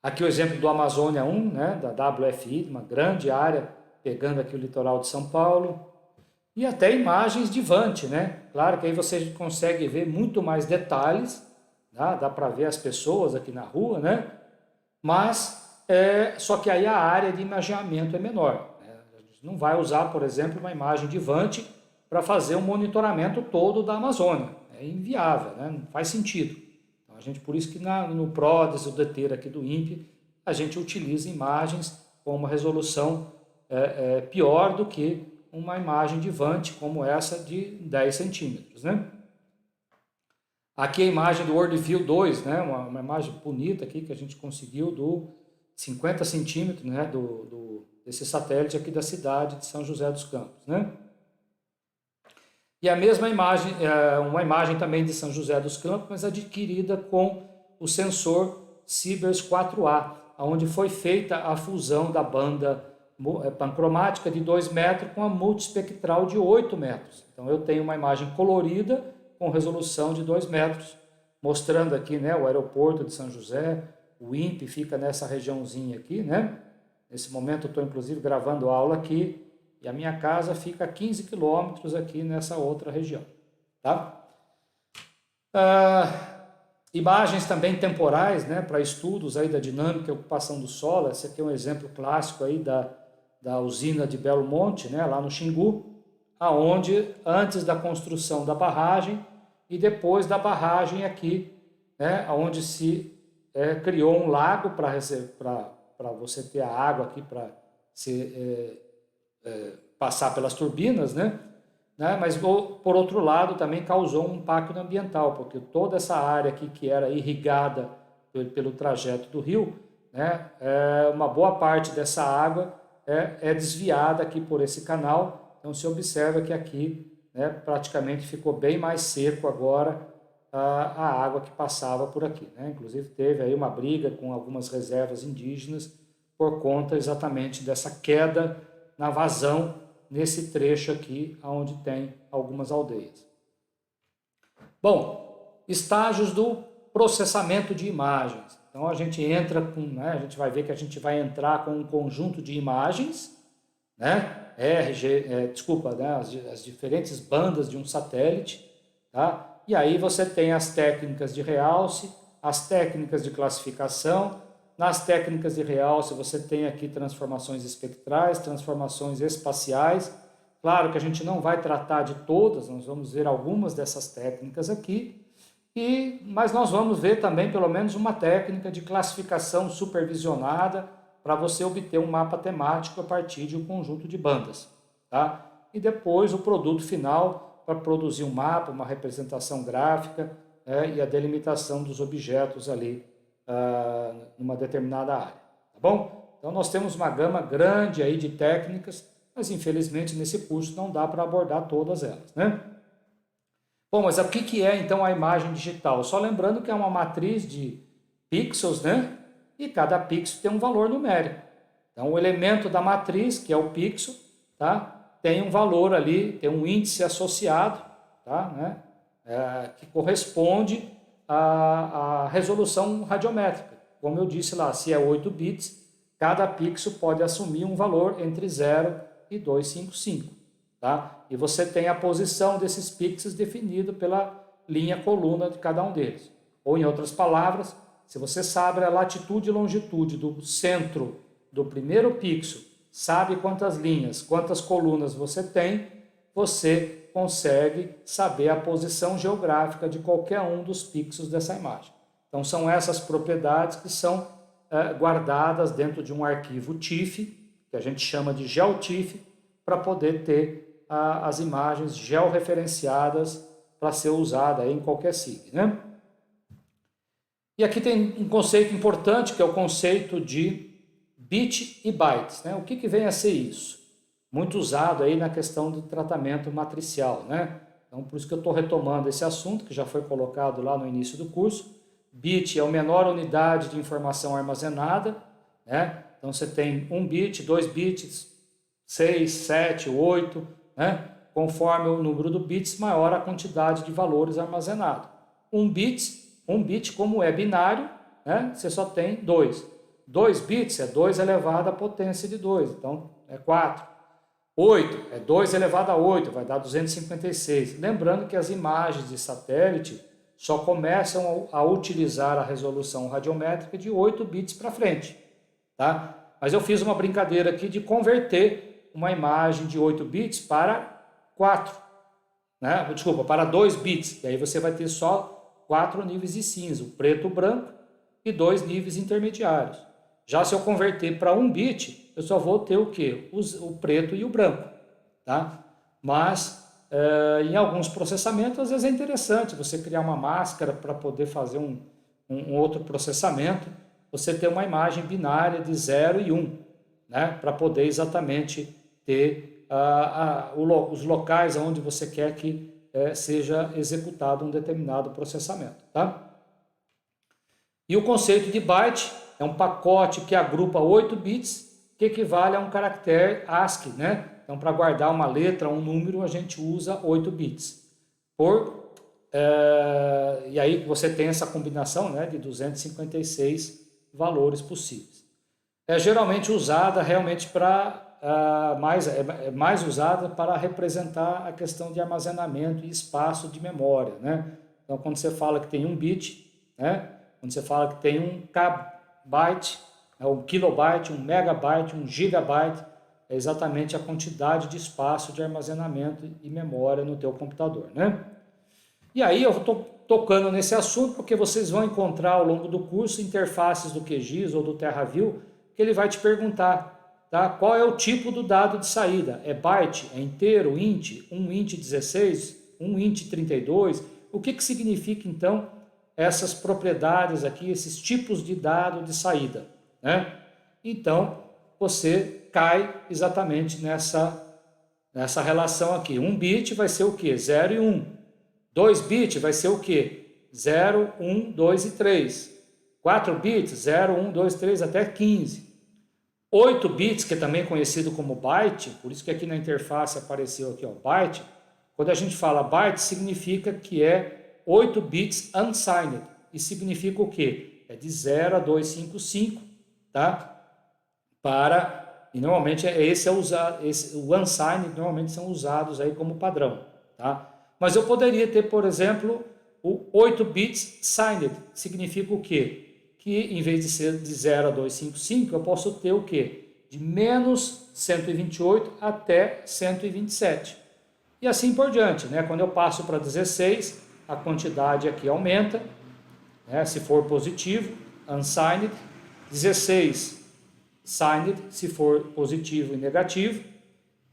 Aqui o exemplo do Amazônia 1, né, da WFI, uma grande área, pegando aqui o litoral de São Paulo. E até imagens de Vante, né? Claro que aí você consegue ver muito mais detalhes, tá? Dá para ver as pessoas aqui na rua, né? Mas, só que aí a área de imaginamento é menor, né? A gente não vai usar, por exemplo, uma imagem de Vante para fazer um monitoramento todo da Amazônia. É inviável, né? Não faz sentido. Então, a gente, por isso que no PRODES, o DETER aqui do INPE, a gente utiliza imagens com uma resolução pior do que uma imagem de Vante como essa de 10 centímetros, né? Aqui a imagem do WorldView 2, né? Uma imagem bonita aqui que a gente conseguiu do 50 centímetros, né? Desse satélite aqui da cidade de São José dos Campos, né? E a mesma imagem, uma imagem também de São José dos Campos, mas adquirida com o sensor Sibers 4A, onde foi feita a fusão da banda pancromática de 2 metros com a multiespectral de 8 metros. Então eu tenho uma imagem colorida com resolução de 2 metros, mostrando aqui, né, o aeroporto de São José, o INPE fica nessa regiãozinha aqui, né? Nesse momento eu estou inclusive gravando aula aqui, e a minha casa fica a 15 quilômetros aqui nessa outra região, tá? Imagens também temporais, né, para estudos aí da dinâmica e ocupação do solo. Esse aqui é um exemplo clássico aí da usina de Belo Monte, né, lá no Xingu, aonde antes da construção da barragem e depois da barragem aqui, né, onde se criou um lago para você ter a água aqui para passar pelas turbinas, né? Mas por outro lado também causou um impacto ambiental, porque toda essa área aqui que era irrigada pelo trajeto do rio, né, uma boa parte dessa água é desviada aqui por esse canal. Então se observa que aqui, né, praticamente ficou bem mais seco agora a água que passava por aqui, né? Inclusive teve aí uma briga com algumas reservas indígenas por conta exatamente dessa queda na vazão nesse trecho aqui, onde tem algumas aldeias. Bom, estágios do processamento de imagens. Então a gente entra com, né, a gente vai ver que a gente vai entrar com um conjunto de imagens, né, as diferentes bandas de um satélite, tá? E aí você tem as técnicas de realce, as técnicas de classificação. Nas técnicas de realce você tem aqui transformações espectrais, transformações espaciais. Claro que a gente não vai tratar de todas, nós vamos ver algumas dessas técnicas aqui, mas nós vamos ver também pelo menos uma técnica de classificação supervisionada para você obter um mapa temático a partir de um conjunto de bandas, tá? E depois o produto final para produzir um mapa, uma representação gráfica, e a delimitação dos objetos ali numa determinada área, tá bom? Então nós temos uma gama grande aí de técnicas, mas infelizmente nesse curso não dá para abordar todas elas, né? Bom, mas o que é então a imagem digital? Só lembrando que é uma matriz de pixels, né? E cada pixel tem um valor numérico. Então o elemento da matriz, que é o pixel, tá? Tem um valor ali, tem um índice associado, tá? Né? Que corresponde à resolução radiométrica. Como eu disse lá, se é 8 bits, cada pixel pode assumir um valor entre 0 e 255. Tá? E você tem a posição desses pixels definida pela linha coluna de cada um deles. Ou, em outras palavras, se você sabe a latitude e longitude do centro do primeiro pixel, sabe quantas linhas, quantas colunas você tem, você consegue saber a posição geográfica de qualquer um dos pixels dessa imagem. Então, são essas propriedades que são guardadas dentro de um arquivo TIFF, que a gente chama de GeoTIFF, para poder ter as imagens georreferenciadas para ser usada em qualquer SIG, né? E aqui tem um conceito importante, que é o conceito de bit e bytes, né? O que vem a ser isso? Muito usado aí na questão do tratamento matricial, né? Então, por isso que eu estou retomando esse assunto, que já foi colocado lá no início do curso. Bit é a menor unidade de informação armazenada, né? Então, você tem 1 bit, 2 bits, 6, 7, 8, né? Conforme o número de bits, maior a quantidade de valores armazenados. 1 bit, como é binário, né? Você só tem 2. 2 bits é 2 elevado à potência de 2, então é 4. 8 é 2 elevado a 8, vai dar 256. Lembrando que as imagens de satélite só começam a utilizar a resolução radiométrica de 8 bits para frente, tá? Mas eu fiz uma brincadeira aqui de converter uma imagem de 8 bits para 4, né? Desculpa, para 2 bits, e aí você vai ter só 4 níveis de cinza, o preto, o branco e 2 níveis intermediários. Já se eu converter para 1 bit, eu só vou ter o quê? O preto e o branco, tá? Mas em alguns processamentos, às vezes é interessante você criar uma máscara para poder fazer um outro processamento, você ter uma imagem binária de 0 e 1, né? Para poder exatamente ter os locais onde você quer que seja executado um determinado processamento, tá? E o conceito de byte é um pacote que agrupa 8 bits, que equivale a um caractere ASCII, né? Então, para guardar uma letra, um número, a gente usa 8 bits. E aí você tem essa combinação, né, de 256 valores possíveis. É geralmente usada realmente para mais usada para representar a questão de armazenamento e espaço de memória, né? Então, quando você fala que tem 1 bit, né? Quando você fala que tem 1 kbyte, 1 kilobyte, 1 megabyte, 1 gigabyte, é exatamente a quantidade de espaço de armazenamento e memória no teu computador, né? E aí eu estou tocando nesse assunto porque vocês vão encontrar ao longo do curso interfaces do QGIS ou do TerraView que ele vai te perguntar, tá? Qual é o tipo do dado de saída? É byte? É inteiro? Int? Um int 16? Um int 32? O que significa então essas propriedades aqui, esses tipos de dado de saída, né? Então você cai exatamente nessa relação aqui. 1 bit vai ser o quê? 0 e 1. 2 bits vai ser o quê? 0, 1, 2 e 3. 4 bits, 0, 1, 2, 3 até 15. 8 bits, que é também conhecido como byte, por isso que aqui na interface apareceu aqui, ó, byte. Quando a gente fala byte, significa que é 8 bits unsigned. E significa o quê? É de 0 a 255, tá? E normalmente esse é usado, o unsigned normalmente são usados aí como padrão, tá? Mas eu poderia ter, por exemplo, o 8 bits signed, significa o quê? Que em vez de ser de 0 a 255, eu posso ter o quê? De menos 128 até 127. E assim por diante, né? Quando eu passo para 16, a quantidade aqui aumenta, né? Se for positivo, unsigned, 16 signed, se for positivo e negativo,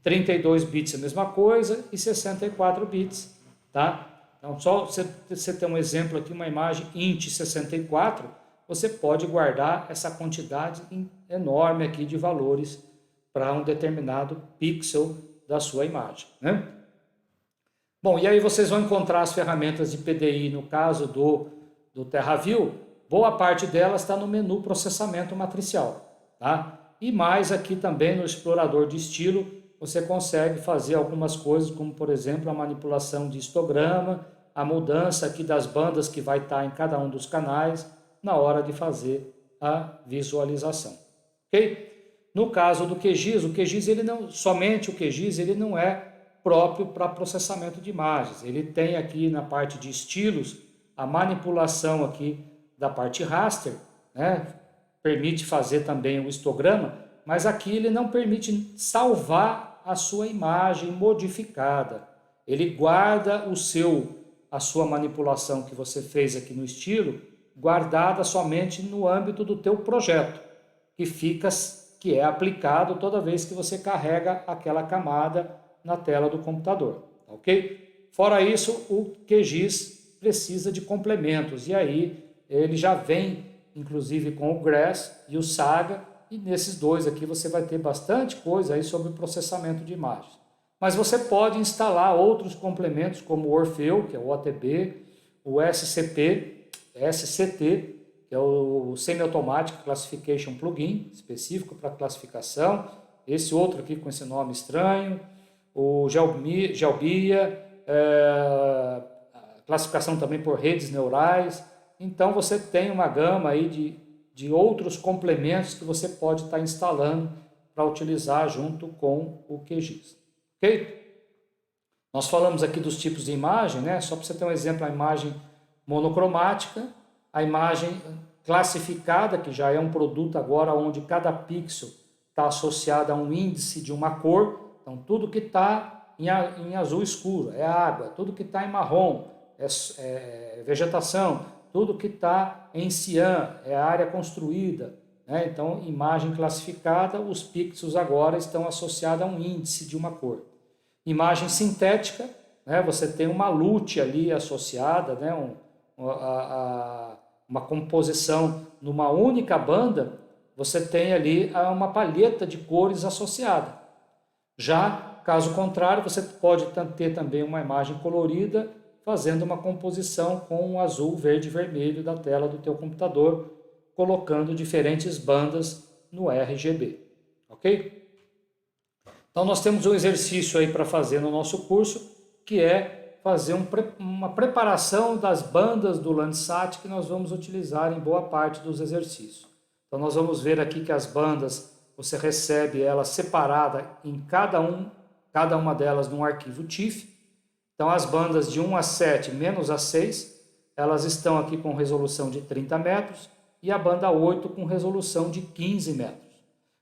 32 bits a mesma coisa e 64 bits, tá? Então, só você ter um exemplo aqui, uma imagem int 64, você pode guardar essa quantidade enorme aqui de valores para um determinado pixel da sua imagem, né? Bom, e aí vocês vão encontrar as ferramentas de PDI, no caso do TerraView, boa parte delas está no menu processamento matricial, tá? E mais aqui também no explorador de estilo, você consegue fazer algumas coisas, como por exemplo a manipulação de histograma, a mudança aqui das bandas que vai estar em cada um dos canais na hora de fazer a visualização, ok? No caso do QGIS, o QGIS ele não, somente o QGIS ele não é próprio para processamento de imagens. Ele tem aqui na parte de estilos a manipulação aqui da parte raster, né? Permite fazer também o histograma, mas aqui ele não permite salvar a sua imagem modificada. Ele guarda a sua manipulação que você fez aqui no estilo, guardada somente no âmbito do teu projeto, que é aplicado toda vez que você carrega aquela camada na tela do computador, ok? Fora isso, o QGIS precisa de complementos, e aí ele já vem, inclusive, com o GRASS e o Saga, e nesses dois aqui você vai ter bastante coisa aí sobre o processamento de imagens. Mas você pode instalar outros complementos, como o Orfeu, que é o OTB, o SCT, que é o Semi-Automatic Classification Plugin, específico para classificação, esse outro aqui com esse nome estranho, o GeoBia, classificação também por redes neurais. Então você tem uma gama aí de outros complementos que você pode estar instalando para utilizar junto com o QGIS. Ok? Nós falamos aqui dos tipos de imagem, né? Só para você ter um exemplo, a imagem monocromática, a imagem classificada, que já é um produto agora onde cada pixel está associado a um índice de uma cor. Então, tudo que está em azul escuro é água, tudo que está em marrom é vegetação, tudo que está em cian é área construída, né? Então, imagem classificada, os pixels agora estão associados a um índice de uma cor. Imagem sintética, né? Você tem uma lute ali associada, né? Uma composição numa única banda, você tem ali uma palheta de cores associada. Já, caso contrário, você pode ter também uma imagem colorida, fazendo uma composição com o azul, verde e vermelho da tela do teu computador, colocando diferentes bandas no RGB, ok? Então nós temos um exercício aí para fazer no nosso curso, que é fazer uma preparação das bandas do Landsat que nós vamos utilizar em boa parte dos exercícios. Então nós vamos ver aqui que as bandas, você recebe elas separada em cada uma delas num arquivo TIFF. Então as bandas de 1 a 7 menos a 6, elas estão aqui com resolução de 30 metros e a banda 8 com resolução de 15 metros.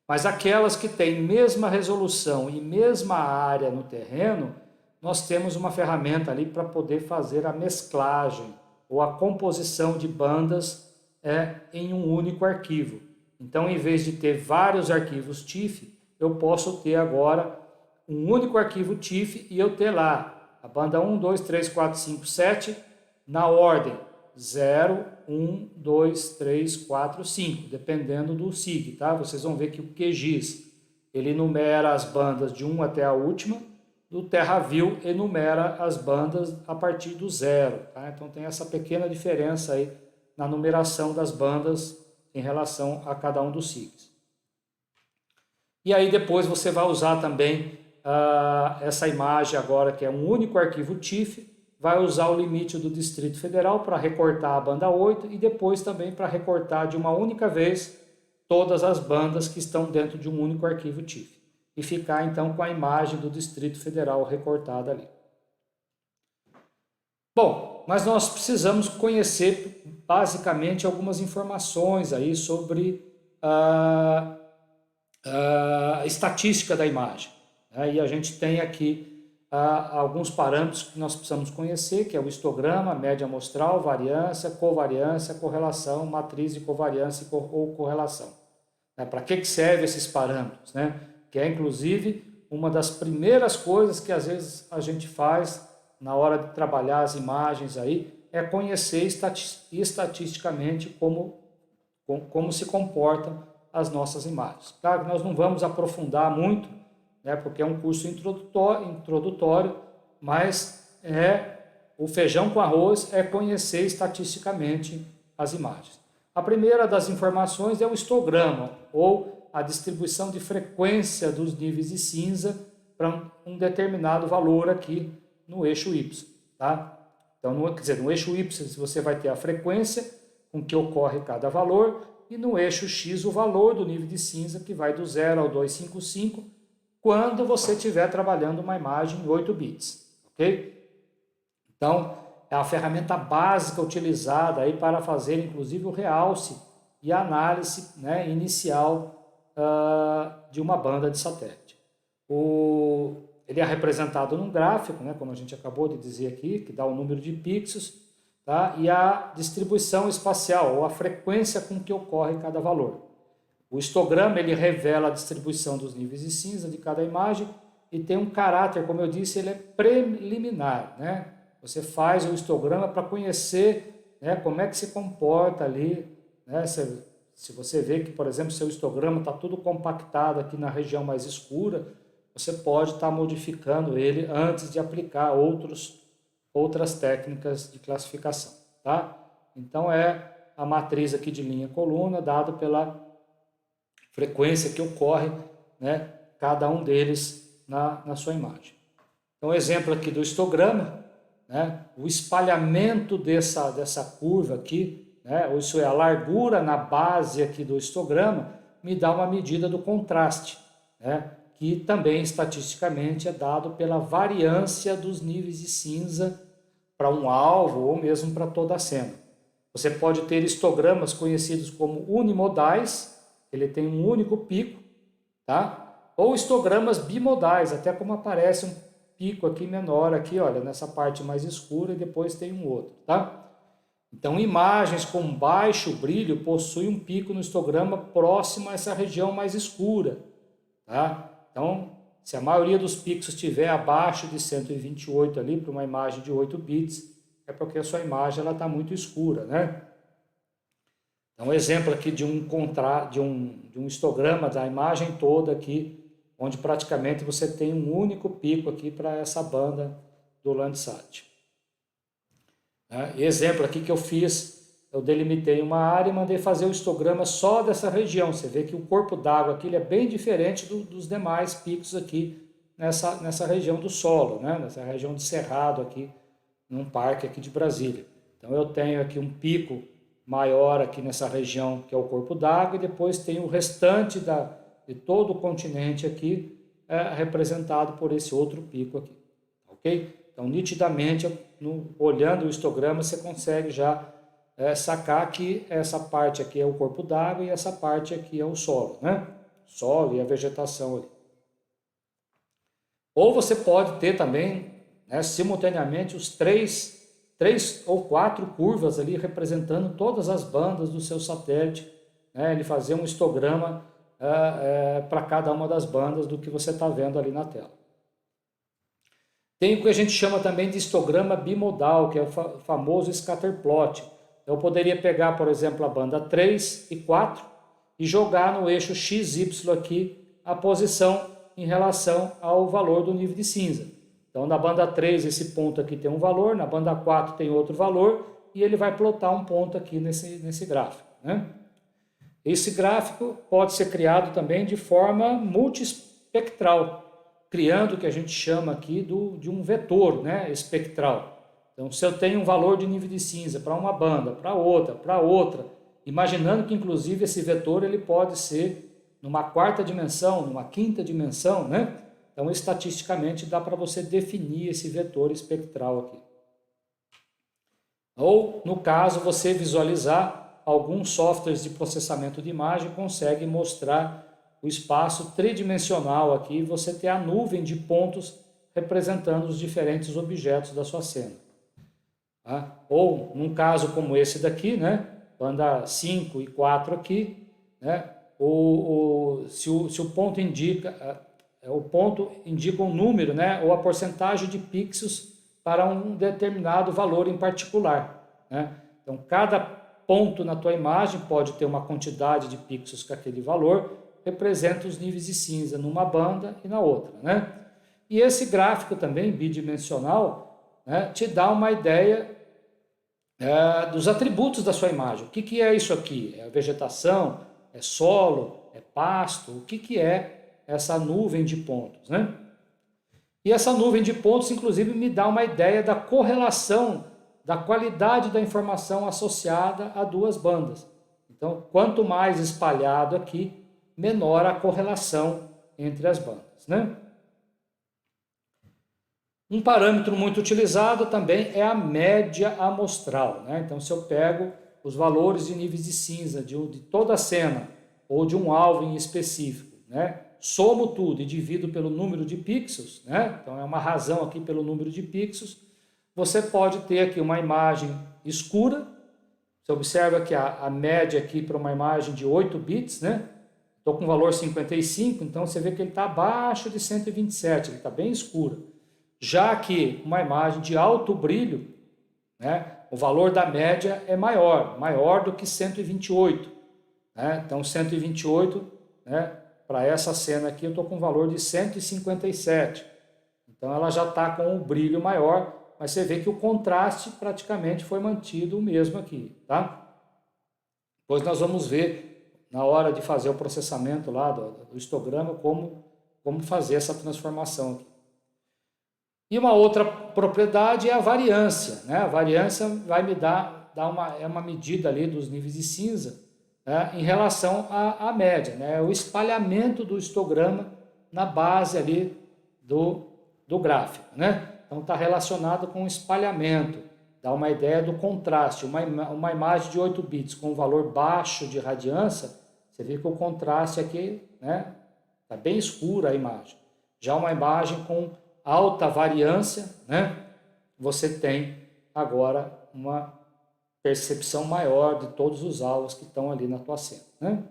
Mas aquelas que têm mesma resolução e mesma área no terreno, nós temos uma ferramenta ali para poder fazer a mesclagem ou a composição de bandas em um único arquivo. Então, em vez de ter vários arquivos TIFF, eu posso ter agora um único arquivo TIFF e eu ter lá a banda 1, 2, 3, 4, 5, 7 na ordem 0, 1, 2, 3, 4, 5, dependendo do SIG, tá? Vocês vão ver que o QGIS, ele numera as bandas de 1 até a última, do TerraView enumera as bandas a partir do 0, tá? Então tem essa pequena diferença aí na numeração das bandas em relação a cada um dos SIGs. E aí depois você vai usar também essa imagem agora, que é um único arquivo TIFF, vai usar o limite do Distrito Federal para recortar a banda 8 e depois também para recortar de uma única vez todas as bandas que estão dentro de um único arquivo TIFF. E ficar então com a imagem do Distrito Federal recortada ali. Bom, mas nós precisamos conhecer basicamente algumas informações aí sobre a estatística da imagem. Né? E a gente tem aqui alguns parâmetros que nós precisamos conhecer, que é o histograma, média amostral, variância, covariância, correlação, matriz de covariância ou correlação. Né? Para que servem esses parâmetros? Né? Que é, inclusive, uma das primeiras coisas que às vezes a gente faz na hora de trabalhar as imagens aí, é conhecer estatisticamente como se comportam as nossas imagens. Claro que nós não vamos aprofundar muito, né, porque é um curso introdutório, mas o feijão com arroz é conhecer estatisticamente as imagens. A primeira das informações é o histograma, ou a distribuição de frequência dos níveis de cinza para um determinado valor aqui no eixo Y. Tá? Então, no eixo Y você vai ter a frequência com que ocorre cada valor, e no eixo X o valor do nível de cinza, que vai do 0 ao 255, quando você estiver trabalhando uma imagem em 8 bits. Ok? Então, é a ferramenta básica utilizada aí para fazer, inclusive, o realce e a análise, né, inicial de uma banda de satélite. Ele é representado num gráfico, né, como a gente acabou de dizer aqui, que dá o número de pixels, tá, e a distribuição espacial, ou a frequência com que ocorre cada valor. O histograma ele revela a distribuição dos níveis de cinza de cada imagem e tem um caráter, como eu disse, ele é preliminar. Né? Você faz o histograma para conhecer, né, como é que se comporta ali. Né? Se você vê que, por exemplo, seu histograma está tudo compactado aqui na região mais escura, você pode estar modificando ele antes de aplicar outras técnicas de classificação. Tá? Então, é a matriz aqui de linha-coluna, dado pela frequência que ocorre, né, cada um deles na sua imagem. Então, exemplo aqui do histograma, né, o espalhamento dessa curva aqui, né, ou isso é a largura na base aqui do histograma, me dá uma medida do contraste, né, que também estatisticamente é dado pela variância dos níveis de cinza para um alvo ou mesmo para toda a cena. Você pode ter histogramas conhecidos como unimodais, ele tem um único pico, tá? Ou histogramas bimodais, até como aparece um pico aqui menor, aqui, olha, nessa parte mais escura, e depois tem um outro, tá? Então, imagens com baixo brilho possuem um pico no histograma próximo a essa região mais escura, tá? Então, se a maioria dos pixels estiver abaixo de 128 ali, para uma imagem de 8 bits, é porque a sua imagem está muito escura, né? Então, um exemplo aqui de um histograma da imagem toda aqui, onde praticamente você tem um único pico aqui para essa banda do Landsat. Exemplo aqui que eu fiz, eu delimitei uma área e mandei fazer o histograma só dessa região. Você vê que o corpo d'água aqui ele é bem diferente dos demais picos aqui nessa região do solo, né? Nessa região de cerrado aqui, num parque aqui de Brasília. Então eu tenho aqui um pico maior aqui nessa região que é o corpo d'água, e depois tem o restante de todo o continente aqui representado por esse outro pico aqui, ok? Então nitidamente, olhando o histograma, você consegue já sacar que essa parte aqui é o corpo d'água e essa parte aqui é o solo, né? Solo e a vegetação ali. Ou você pode ter também, né, simultaneamente, os três ou quatro curvas ali representando todas as bandas do seu satélite, né? Ele fazer um histograma para cada uma das bandas do que você está vendo ali na tela. Tem o que a gente chama também de histograma bimodal, que é o famoso scatterplot. Eu poderia pegar, por exemplo, a banda 3 e 4 e jogar no eixo XY aqui a posição em relação ao valor do nível de cinza. Então, na banda 3, esse ponto aqui tem um valor, na banda 4 tem outro valor, e ele vai plotar um ponto aqui nesse gráfico, né? Esse gráfico pode ser criado também de forma multiespectral, criando o que a gente chama aqui de um vetor, né, espectral. Então, se eu tenho um valor de nível de cinza para uma banda, para outra, imaginando que inclusive esse vetor ele pode ser numa quarta dimensão, numa quinta dimensão, né? Então, estatisticamente dá para você definir esse vetor espectral aqui. Ou, no caso, você visualizar alguns softwares de processamento de imagem conseguem mostrar o espaço tridimensional aqui, você ter a nuvem de pontos representando os diferentes objetos da sua cena. Tá? Ou, num caso como esse daqui, né, banda 5 e 4 aqui, né, se o ponto indica, um número, né, ou a porcentagem de pixels para um determinado valor em particular, né? Então, cada ponto na tua imagem pode ter uma quantidade de pixels com aquele valor, representa os níveis de cinza numa banda e na outra, né? E esse gráfico também, bidimensional, né, te dá uma ideia dos atributos da sua imagem. O que é isso aqui? É vegetação? É solo? É pasto? O que é essa nuvem de pontos, né? E essa nuvem de pontos, inclusive, me dá uma ideia da correlação da qualidade da informação associada a duas bandas. Então, quanto mais espalhado aqui, menor a correlação entre as bandas, né? Um parâmetro muito utilizado também é a média amostral, né? Então, se eu pego os valores de níveis de cinza de toda a cena ou de um alvo em específico, né? Somo tudo e divido pelo número de pixels, né? Então é uma razão aqui pelo número de pixels. Você pode ter aqui uma imagem escura. Você observa que a média aqui para uma imagem de 8 bits, né? Estou com o valor 55, então você vê que ele está abaixo de 127, ele está bem escuro. Já que uma imagem de alto brilho, né? O valor da média é maior do que 128, né? Então 128, né? Para essa cena aqui eu estou com um valor de 157. Então ela já está com um brilho maior, mas você vê que o contraste praticamente foi mantido o mesmo aqui, tá? Depois nós vamos ver, na hora de fazer o processamento lá do histograma, como fazer essa transformação aqui. E uma outra propriedade é a variância, né? A variância vai me dar uma medida ali dos níveis de cinza, né, em relação à média, né, o espalhamento do histograma na base ali do gráfico, né? Então está relacionado com o espalhamento, dá uma ideia do contraste. Uma imagem de 8 bits com um valor baixo de radiância, você vê que o contraste aqui, né, está bem escura a imagem. Já uma imagem com alta variância, né, você tem agora uma percepção maior de todos os alvos que estão ali na tua cena, né?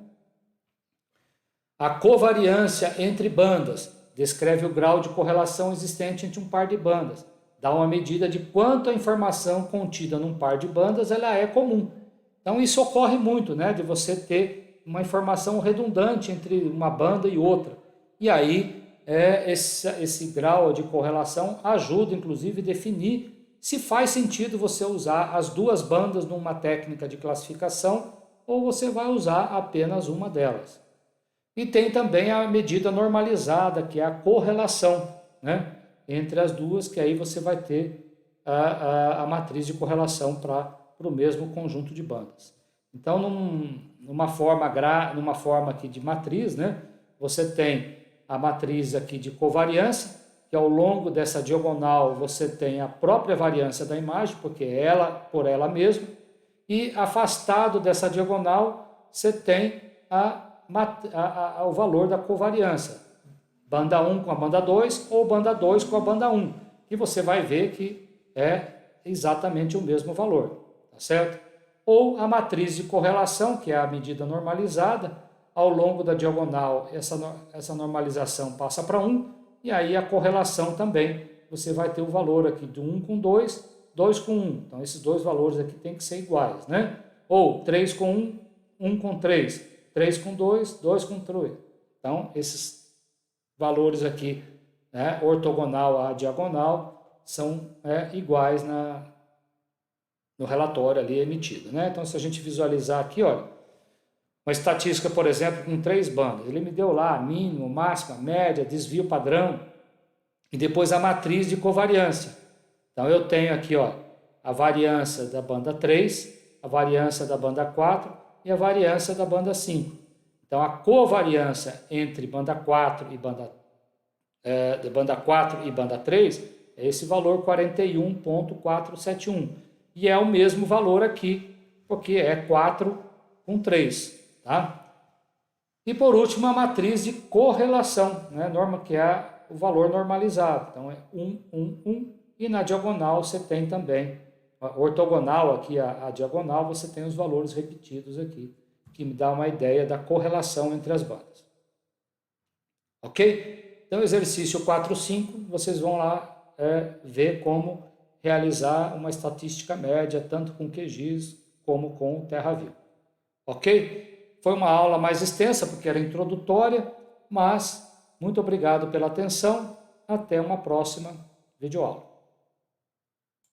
A covariância entre bandas descreve o grau de correlação existente entre um par de bandas. Dá uma medida de quanto a informação contida num par de bandas ela é comum. Então isso ocorre muito, né? De você ter uma informação redundante entre uma banda e outra. E aí esse grau de correlação ajuda, inclusive, a definir se faz sentido você usar as duas bandas numa técnica de classificação ou você vai usar apenas uma delas. E tem também a medida normalizada, que é a correlação, né, entre as duas, que aí você vai ter a matriz de correlação para o mesmo conjunto de bandas. Então, numa forma aqui de matriz, né, você tem a matriz aqui de covariância, que ao longo dessa diagonal você tem a própria variância da imagem, porque ela por ela mesma, e afastado dessa diagonal você tem o valor da covariância, banda 1 com a banda 2 ou banda 2 com a banda 1, que você vai ver que é exatamente o mesmo valor, tá certo? Ou a matriz de correlação, que é a medida normalizada, ao longo da diagonal essa normalização passa para 1, e aí a correlação também, você vai ter o valor aqui de 1 com 2, 2 com 1. Então esses dois valores aqui tem que ser iguais, né? Ou 3 com 1, 1 com 3, 3 com 2, 2 com 3. Então esses valores aqui, né, ortogonal à diagonal, são iguais no relatório ali emitido, né? Então se a gente visualizar aqui, olha, uma estatística, por exemplo, com 3 bandas. Ele me deu lá mínimo, máxima, média, desvio padrão e depois a matriz de covariância. Então eu tenho aqui, ó, a variância da banda 3, a variância da banda 4 e a variância da banda 5. Então a covariância entre banda 4 e banda 3 é esse valor 41.471. E é o mesmo valor aqui, porque é 4 com 3. Tá? E por último, a matriz de correlação, né? Que é o valor normalizado. Então é 1, 1, 1. E na diagonal você tem também, a ortogonal aqui, a diagonal, você tem os valores repetidos aqui, que me dá uma ideia da correlação entre as bandas. Ok? Então, exercício 4.5, vocês vão lá ver como realizar uma estatística média, tanto com QGIS como com TerraView. Ok? Foi uma aula mais extensa, porque era introdutória, mas muito obrigado pela atenção. Até uma próxima videoaula.